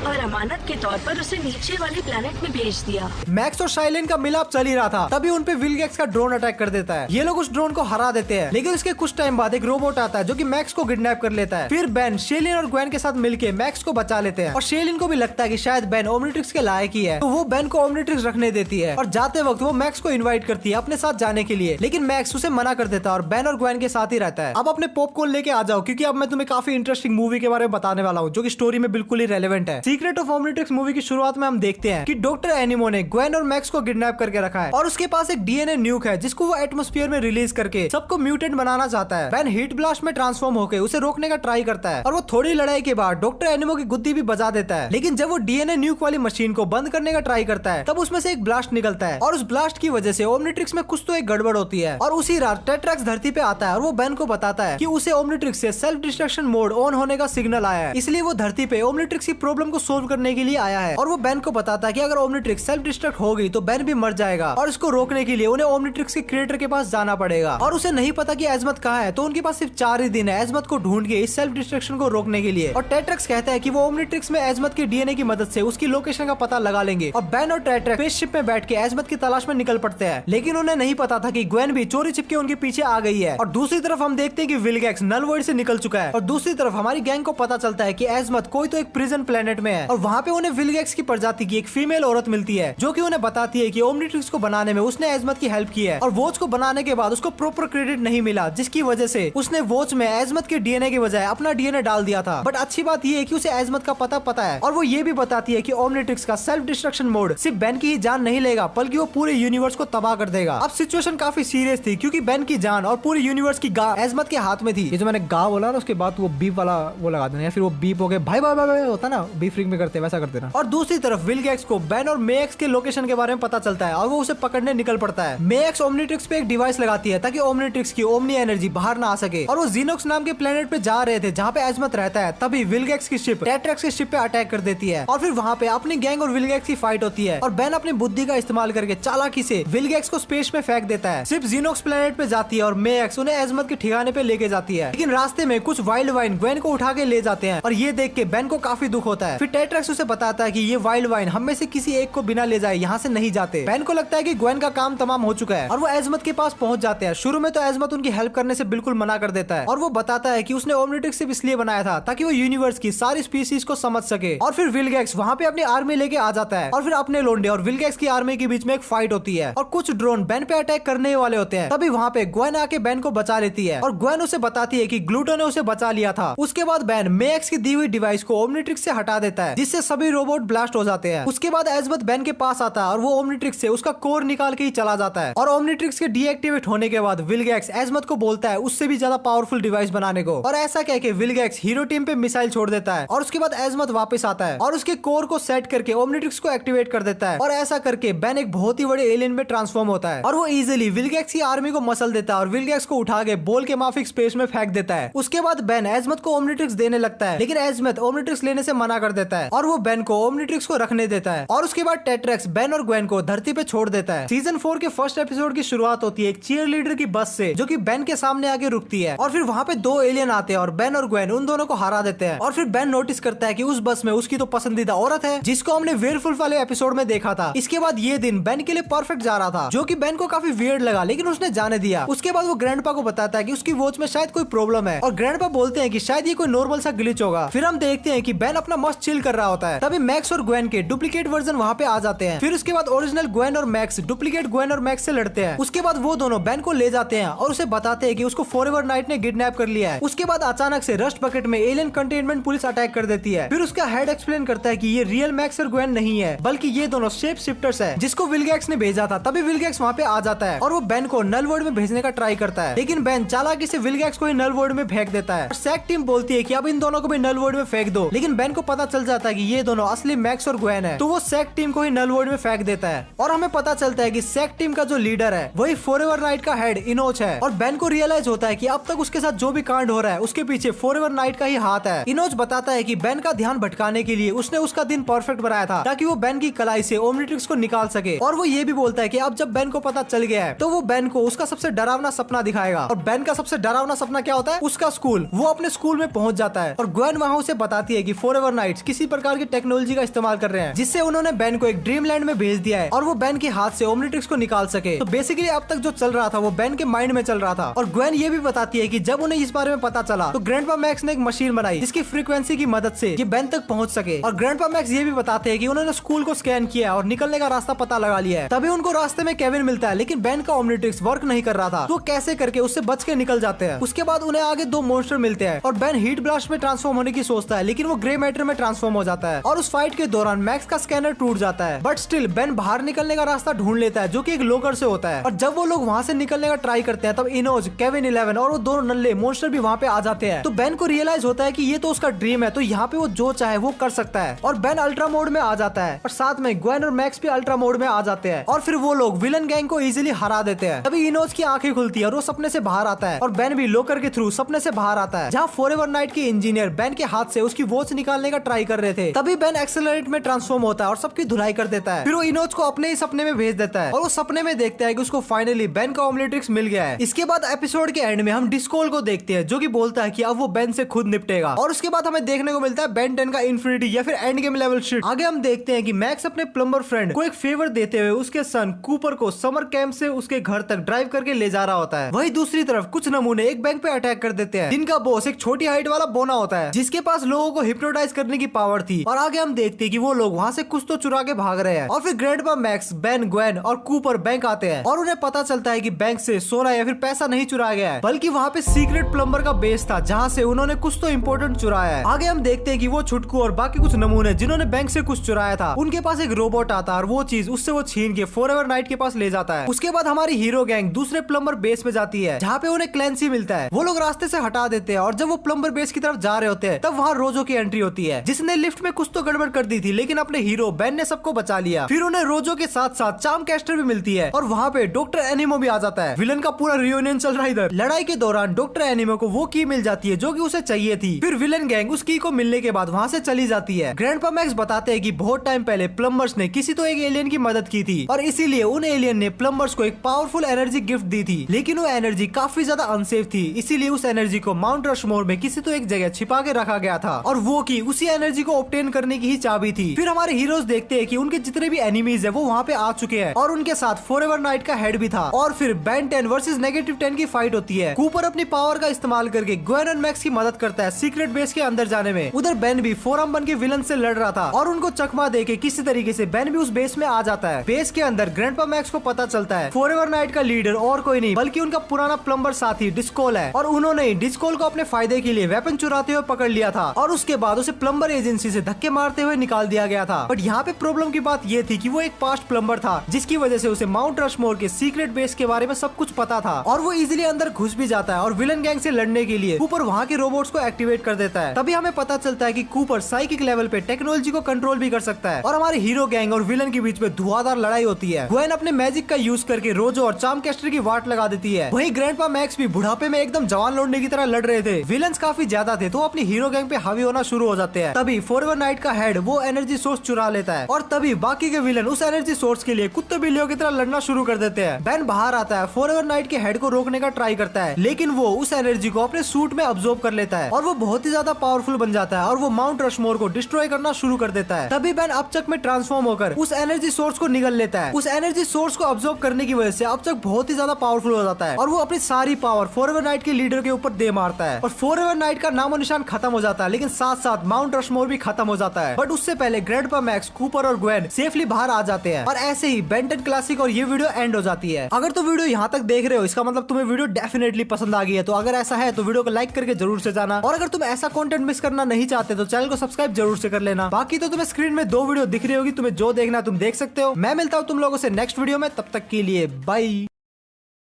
H: और अमानत के तौर पर उसे नीचे वाले प्लेनेट में भेज दिया।
A: मैक्स और शाइलेन का मिलाप चल ही रहा था, तभी उन पे विलगैक्स का ड्रोन अटैक कर देता है। ये लोग उस ड्रोन को हरा देते हैं, लेकिन उसके कुछ टाइम बाद एक रोबोट आता है जो कि मैक्स को किडनैप कर लेता है। फिर बेन शेलिन और ग्वेन के साथ मिलके मैक्स को बचा लेते हैं और शेलिन को भी लगता है कि शायद बेन ओमनिट्रिक्स के लायक ही है, तो वो बेन को ओमनिट्रिक्स रखने देती है और जाते वक्त वो मैक्स को इन्वाइट करती है अपने साथ जाने के लिए, लेकिन मैक्स उसे मना कर देता है और बेन और ग्वेन के साथ ही रहता है। अब अपने पॉपकॉर्न लेके आ जाओ, क्योंकि अब मैं तुम्हें काफी इंटरेस्टिंग मूवी के बारे में बताने वाला हूँ जो कि स्टोरी में बिल्कुल ही रेलेवेंट है। सीक्रेट ऑफ ओमनिट्रिक्स मूवी की शुरुआत में हम देखते हैं कि डॉक्टर एनिमो ने ग्वेन और मैक्स को किडनैप करके रखा है और उसके पास एक डीएनए न्यूक है जिसको वो एटमॉस्फेयर में रिलीज करके सबको म्यूटेंट बनाना चाहता है। बेन हीट ब्लास्ट में ट्रांसफॉर्म होकर उसे रोकने का ट्राई करता है और वो थोड़ी लड़ाई के बाद डॉक्टर एनिमो की गुद्दी भी बजा देता है, लेकिन जब वो डीएनए न्यूक वाली मशीन को बंद करने का ट्राई करता है तब उसमें से एक ब्लास्ट निकलता है और उस ब्लास्ट की वजह से ओमनिट्रिक्स में कुछ तो एक गड़बड़ होती है और उसी रात टेट्रैक्स धरती पे आता है और वो बेन को बताता है कि उसे ओमनिट्रिक्स से सेल्फ डिस्ट्रक्शन मोड ऑन होने का सिग्नल आया है, इसलिए वो धरती पे ओमनिट्रिक्स की प्रॉब्लम को सोल्व करने के लिए आया है। और वो बेन को बताता है कि अगर ओमनिट्रिक्स सेल्फ डिस्ट्रक्ट हो गई तो बेन भी मर जाएगा और इसको रोकने के लिए उन्हें ओमनिट्रिक्स के क्रिएटर के पास जाना पड़ेगा और उसे नहीं पता कि एजमत कहाँ है, तो उनके पास सिर्फ 4 ही दिन है एजमत को ढूंढ के इस सेल्फ डिस्ट्रक्शन को रोकने के लिए। और टेट्रैक्स कहता है कि वो ओमनिट्रिक्स में एजमत के डीएनए की मदद से उसकी लोकेशन का पता लगा लेंगे और बेन और टेट्रैक्स स्पेसशिप में बैठ के एजमत की तलाश में निकल पड़ते हैं, लेकिन उन्हें नहीं पता था कि ग्वेन भी चोरी छिपके उनके पीछे आ गई है। और दूसरी तरफ हम देखते हैं कि विलगैक्स नल वर्ल्ड से निकल चुका है और दूसरी तरफ हमारी गैंग को पता चलता है कि एजमत कोई तो एक प्रिजन प्लेनेट में है और वहाँ पे उन्हें विलगैक्स की प्रजाति की एक फीमेल औरत मिलती है जो कि उन्हें बताती है कि ओमनिट्रिक्स को बनाने में उसने एजमत की हेल्प की है और वॉच को बनाने के बाद उसको प्रॉपर क्रेडिट नहीं मिला, जिसकी वजह से उसने वॉच में एजमत के डीएनए की बजाय अपना डीएनए डाल दिया था। बट अच्छी बात ये है कि उसे एजमत का पता है और वो ये भी बताती है कि ओमनिट्रिक्स का सेल्फ डिस्ट्रक्शन मोड सिर्फ बेन की ही जान नहीं लेगा बल्कि वो पूरे यूनिवर्स को तबाह कर देगा। अब सिचुएशन काफी सीरियस थी क्योंकि बेन की जान और पूरे यूनिवर्स की गा एजमत के हाथ में थी। ये जो मैंने गा बोला ना उसके बाद वो बीप वाला वो लगा देना या फिर वो बीप हो गए भाई भाई भाई होता ना बीफ रिंग में करते वैसा करते ना। और दूसरी तरफ विलगैक्स को बेन और मेक्स के लोकेशन के बारे में पता चलता है और वो उसे पकड़ने निकल पड़ता है। मेक्स ओमनिट्रिक्स पे एक डिवाइस लगाती है ताकि ओमनिट्रिक्स की ओमनी एनर्जी बाहर ना आ सके और वो जीनोक्स नाम के प्लेनेट पे जा रहे थे जहाँ पे एजमत रहता है। तभी विलगैक्स की शिप टेट्रैक्स की शिप पे अटैक कर देती है और फिर वहाँ पे अपनी गैंग और विलगैक्स की फाइट होती है और बेन अपनी बुद्धि का इस्तेमाल करके चालाकी से विलगैक्स को स्पेस में फेंक देता है। शिप जीनोक्स प्लेनेट पे जाती है और मेक्स उन्हें एजमत के ठिकाने पे लेके जाती है, लेकिन रास्ते में कुछ वाइल्ड वाइन ग्वेन को उठा के ले जाते हैं और ये देख के बेन को काफी दुख होता है। फिर टेट्रैक्स उसे बताता है कि ये वाइल्ड वाइन हम में से किसी एक को बिना ले जाए यहाँ से नहीं जाते। बेन को लगता है कि ग्वेन का काम तमाम हो चुका है और वो एजमत के पास पहुंच जाते हैं। शुरू में तो एजमत उनकी हेल्प करने से बिल्कुल मना कर देता है और वो बताता है कि उसने ओमनिट्रिक्स सिर्फ इसलिए बनाया था ताकि वो यूनिवर्स की सारी स्पीसीज को समझ सके। और फिर विलगैक्स वहाँ पे अपनी आर्मी लेके आ जाता है और फिर अपने लोंडे और विलगैक्स की आर्मी के बीच में एक फाइट होती है और कुछ ड्रोन बेन पे अटैक करने वाले होते हैं। तभी वहाँ पे ग्वेन आके बेन को बचा लेती है और ग्वेन उसे बताती है कि ग्लूटो ने उसे बचा लिया था। उसके बाद बेन मेक्स की दी हुई डिवाइस को ओमनिट्रिक्स से हटा देता है जिससे सभी रोबोट ब्लास्ट हो जाते हैं। उसके बाद एजमत बेन के पास आता है और वो ओमनिट्रिक्स से उसका कोर निकाल के ही चला जाता है और ओमनिट्रिक्स के डीएक्टिवेट होने के बाद विलगैक्स एजमत को बोलता है उससे भी ज्यादा पावरफुल डिवाइस बनाने को और ऐसा कह के विलगैक्स हीरो टीम पे मिसाइल छोड़ देता है और उसके बाद एजमत वापस आता है और उसके कोर को सेट करके ओमनिट्रिक्स को एक्टिवेट कर देता है और ऐसा करके बेन एक बहुत ही बड़े एलियन में ट्रांसफॉर्म होता है और वो इजीली विलगैक्स की आर्मी को मसल देता है और विलगैक्स को उठा के बोल के माफिक स्पेस में फेंक देता है। उसके बाद बेन एजमत को ओमनिट्रिक्स देने लगता है, लेकिन एजमत ओमनिट्रिक्स लेने से मना कर देता है और वो बेन को ओमनिट्रिक्स को रखने देता है और उसके बाद टेट्रैक्स बेन और ग्वेन को धरती पे छोड़ देता है। सीजन 4 के फर्स्ट एपिसोड की शुरुआत होती है एक चीयर लीडर की बस से जो कि बेन के सामने आके रुकती है और फिर वहाँ पे 2 एलियन आते हैं और बेन और ग्वेन उन दोनों को हरा देते हैं और फिर बेन नोटिस करता है कि उस बस में उसकी तो पसंदीदा औरत है जिसको हमने वेयरवुल्फ वाले एपिसोड में देखा था। इसके बाद ये दिन बेन के लिए परफेक्ट जा रहा था जो कि बेन को काफी वियर्ड लगा, लेकिन उसने जाने दिया। उसके बाद वो ग्रैंडपा को बताता है कि उसकी वॉच में शायद कोई प्रॉब्लम है और ग्रैंडपा बोलते हैं कि शायद ये कोई नॉर्मल सा ग्लिच होगा। फिर हम देखते हैं कि बेन अपना मस्त चिल कर रहा होता है। तभी मैक्स और ग्वेन के डुप्लीकेट वर्जन वहाँ पे आ जाते हैं। फिर उसके बाद ओरिजिनल ग्वेन और मैक्स डुप्लीकेट ग्वेन और मैक्स से लड़ते हैं। उसके बाद वो दोनों बेन को ले जाते हैं और उसे बताते हैं कि उसको फॉरएवर नाइट ने किडनैप कर लिया है। उसके बाद अचानक से रस्ट बकेट में एलियन कंटेनमेंट पुलिस अटैक कर देती है। फिर उसका हेड एक्सप्लेन करता है कि ये रियल मैक्स और ग्वेन नहीं है बल्कि ये दोनों शेप शिफ्टर्स है जिसको विलगैक्स ने भेजा था। तभी विलगैक्स वहाँ पे आ जाता है और वो बेन को नल वर्ल्ड में भेजने का ट्राई करता है, लेकिन बेन चालाकी से विलगैक्स को ही नल वॉइड में फेंक देता है। सैक टीम बोलती है कि अब इन दोनों को भी नल वॉइड में फेंक दो, लेकिन बेन को पता चल जाता है कि ये दोनों असली मैक्स और ग्वेन है, तो वो सैक टीम को ही नल वॉइड में फेंक देता है। और हमें पता चलता है कि सैक टीम का जो लीडर है वही फॉरएवर नाइट का हेड इनोच है। और बेन को रियलाइज होता है कि अब तक उसके साथ जो भी कांड हो रहा है उसके पीछे फॉरएवर नाइट का ही हाथ है। इनोच बताता है कि बेन का ध्यान भटकाने के लिए उसने उसका दिन परफेक्ट बनाया था ताकि वो बेन की कलाई से ओमनिट्रिक्स को निकाल सके। और वो ये भी बोलता है कि अब जब बेन को पता चल गया है तो वो बेन को उसका सबसे डरावना सपना दिखाएगा। और बेन का सबसे डरावना सपना क्या होता है? उसका स्कूल। वो अपने स्कूल में पहुंच जाता है और ग्वेन वहां उसे बताती है कि फॉरएवर नाइट्स किसी प्रकार की टेक्नोलॉजी का इस्तेमाल कर रहे हैं जिससे उन्होंने बेन को एक ड्रीम लैंड में भेज दिया है और वो बेन के हाथ से ओमनिट्रिक्स को निकाल सके। तो बेसिकली अब तक जो चल रहा था वो बेन के माइंड में चल रहा था। और ग्वेन ये भी बताती है कि जब उन्हें इस बारे में पता चला तो ग्रैंडपा मैक्स ने एक मशीन बनाई जिसकी फ्रीक्वेंसी की मदद से ये बेन तक पहुंच सके। और ग्रैंडपा मैक्स ये भी बताते हैं कि उन्होंने स्कूल को स्कैन किया और निकलने का रास्ता पता लगा लिया है। तभी उनको रास्ते में केविन मिलता है, लेकिन बेन का ओमनिट्रिक्स वर्क नहीं कर रहा था, तो कैसे करके उससे बच के निकल जाते हैं। उसके बाद उन्हें आगे दो मॉन्स्टर मिलते हैं और बेन हीट ब्लास्ट में ट्रांसफॉर्म होने की सोचता है, लेकिन वो ग्रे मैटर में ट्रांसफॉर्म हो जाता है। और उस फाइट के दौरान मैक्स का स्कैनर टूट जाता है, बट स्टिल बेन बाहर निकलने का रास्ता ढूंढ लेता है जो कि एक लोकर से होता है। और जब वो लोग वहां से निकलने का ट्राई करते हैं तब इनोज, केविन 11 और वो दोनों नल्ले मॉन्स्टर भी वहां पे आ जाते हैं। तो बेन को रियलाइज होता है कि ये तो उसका ड्रीम है, तो यहाँ पे वो जो चाहे वो कर सकता है। और बेन अल्ट्रा मोड में आ जाता है और साथ में ग्वेन और मैक्स भी अल्ट्रा मोड में आ जाते हैं और फिर वो लोग विलन गैंग को इजीली हरा देते हैं। तभी इनोज की आंखें खुलती है और वो सपने से बाहर आता है और बेन भी लोकर के थ्रू सपने से बाहर आता है, जहाँ फॉरएवर नाइट के इंजीनियर बेन के हाथ से उसकी वॉच निकालने का ट्राई कर रहे थे। तभी बेन एक्सेलरेट में ट्रांसफॉर्म होता है और सबकी धुलाई कर देता है। फिर वो इनोज को अपने ही सपने में भेज देता है और वो सपने में देखता है कि उसको फाइनली बेन का ओमनिट्रिक्स मिल गया है। इसके बाद एपिसोड के एंड में हम डिस्कोल को देखते हैं जो कि बोलता है कि अब वो बेन से खुद निपटेगा। और उसके बाद हमें देखने को मिलता है बेन 10 का इन्फिनिटी या फिर एंड गेम लेवल शिट। आगे हम देखते हैं कि मैक्स अपने प्लम्बर फ्रेंड को एक फेवर देते हुए उसके सन कूपर को समर कैंप से उसके घर तक ड्राइव करके ले जा रहा होता है। वही दूसरी तरफ कुछ नमूने एक बैंक पे अटैक कर देते हैं जिनका बॉस एक छोटी हाइट वाला बोना होता है जिसके पास लोगों को हिप्नोटाइज करने की पावर थी। और आगे हम देखते हैं कि वो लोग वहाँ से कुछ तो चुरा के भाग रहे हैं। और फिर ग्रैंडपा मैक्स, बेन, ग्वेन और कूपर बैंक आते हैं और उन्हें पता चलता है कि बैंक से सोना या फिर पैसा नहीं चुराया गया है, बल्कि वहाँ पे सीक्रेट प्लम्बर का बेस था जहाँ से उन्होंने कुछ तो इम्पोर्टेंट चुराया है। आगे हम देखते हैं कि वो छुटकू और बाकी कुछ नमूने जिन्होंने बैंक से कुछ चुराया था उनके पास एक रोबोट आता है और वो चीज उससे वो छीन के फॉरएवर नाइट के पास ले जाता है। उसके बाद हमारी हीरो गैंग दूसरे प्लम्बर बेस में जाती है जहाँ पे उन्हें क्लैंसी मिलता है। वो लोग रास्ते से हटा देते हैं और जब वो प्लम्बर बेस की तरफ जा रहे होते हैं तब वहाँ रोजो की एंट्री होती है जिसने लिफ्ट में कुछ तो गड़बड़ कर दी थी, लेकिन अपने हीरो बेन ने सबको बचा लिया। फिर उन्हें रोजो के साथ साथ चार्म कैस्टर भी मिलती है और वहाँ पे डॉक्टर एनिमो भी आ जाता है। विलन का पूरा रियूनियन चल रहा है इधर। लड़ाई के दौरान डॉक्टर एनिमो को वो की मिल जाती है जो कि उसे चाहिए थी। फिर विलन गैंग उस की को मिलने के बाद वहाँ से चली जाती है। ग्रैंडपा मैक्स बताते हैं कि बहुत टाइम पहले प्लम्बर्स ने किसी तो एक एलियन की मदद की थी और इसीलिए उन एलियन ने प्लम्बर्स को एक पावरफुल एनर्जी गिफ्ट दी थी, लेकिन वो एनर्जी काफी ज्यादा अनसेफ थी, इसीलिए उस एनर्जी को माउंट रशमोर में किसी तो एक जगह छिपा के रखा गया था और वो की उसी एनर्जी को ऑब्टेन करने की ही चाबी थी। फिर हमारे हीरोज देखते हैं कि उनके जितने भी एनिमीज है वो वहाँ पे आ चुके हैं और उनके साथ फॉरएवर नाइट का हेड भी था। और फिर बेन 10 वर्सेस नेगेटिव 10 की फाइट होती है। कूपर अपनी पावर का इस्तेमाल करके ग्वेन और मैक्स की मदद करता है सीक्रेट बेस के अंदर जाने में। उधर बेन भी फोरम बन के विलन से लड़ रहा था और उनको चकमा देके किसी तरीके से बेन भी उस बेस में आ जाता है। बेस के अंदर ग्रैंडपा मैक्स को पता चलता है फॉरएवर नाइट का लीडर और कोई नहीं बल्कि उनका पुराना प्लम्बर साथी डिस्कोल है और उन्होंने डिस्कोल को अपने फायदे के लिए वेपन चुराते हुए पकड़ लिया था और उसके बाद उसे प्लम्बर एजेंसी से धक्के मारते हुए निकाल दिया गया था। बट यहाँ पे प्रॉब्लम की बात ये थी कि वो एक पास्ट प्लम्बर था जिसकी वजह से उसे माउंट रशमोर के सीक्रेट बेस के बारे में सब कुछ पता था और वो इजीली अंदर घुस भी जाता है और विलन गैंग से लड़ने के लिए कूपर वहाँ के रोबोट्स को एक्टिवेट कर देता है। तभी हमें पता चलता है कि कूपर साइकिक लेवल पे टेक्नोलॉजी को कंट्रोल भी कर सकता है और हमारे हीरो गैंग और विलन के बीच में धुआंधार लड़ाई होती है। ग्वेन अपने मैजिक का यूज करके रोजो और चार्म कैस्टर की वाट लगा देती है। वहीं ग्रैंडपा मैक्स भी बुढ़ापे में एकदम जवान लौंडे की तरह लड़ रहे थे। विलन्स काफी ज्यादा थे तो अपनी हीरो गैंग पे हावी होना शुरू हो जाते हैं। तभी फॉरएवर नाइट का हेड वो एनर्जी सोर्स चुरा लेता है और तभी बाकी के विलन उस एनर्जी सोर्स के लिए कुत्ते बिल्लियों की तरह लड़ना शुरू कर देते हैं। बेन बाहर आता है, फॉरएवर नाइट के हेड को रोकने का ट्राई करता है, लेकिन वो उस एनर्जी को अपने सूट में अब्सॉर्ब कर लेता है और वो बहुत ही ज्यादा पावरफुल बन जाता है और वो माउंट रशमोर को डिस्ट्रॉय करना शुरू कर देता है। तभी बेन अपचक में ट्रांसफॉर्म होकर उस एनर्जी सोर्स को निगल लेता है। उस एनर्जी सोर्स को अब्सॉर्ब करने की वजह से अपचक बहुत ही ज्यादा पावरफुल हो जाता है और वो अपनी सारी पावर फॉरएवर नाइट के लीडर के ऊपर दे मारता है और फॉरएवर नाइट का नामो निशान खत्म हो जाता है, लेकिन साथ साथ माउंट रशमोर भी खत्म हो जाता है। बट उससे पहले ग्रैंडपा मैक्स, कूपर और ग्वेन सेफली बाहर आ जाते हैं और ऐसे ही बेन 10 क्लासिक और ये वीडियो एंड हो जाती है। अगर तो वीडियो यहाँ तक देख रहे हो इसका मतलब तुम्हें वीडियो डेफिनेटली पसंद आ गई है, तो अगर ऐसा है तो वीडियो को लाइक करके जरूर से जाना और अगर तुम ऐसा कंटेंट मिस करना नहीं चाहते तो चैनल को सब्सक्राइब जरूर से कर लेना। बाकी तो तुम्हें स्क्रीन में 2 वीडियो दिख रही होगी, तुम्हें जो देखना तुम देख सकते हो। मैं मिलता हूँ तुम लोगों से नेक्स्ट वीडियो में, तब तक के लिए बाय।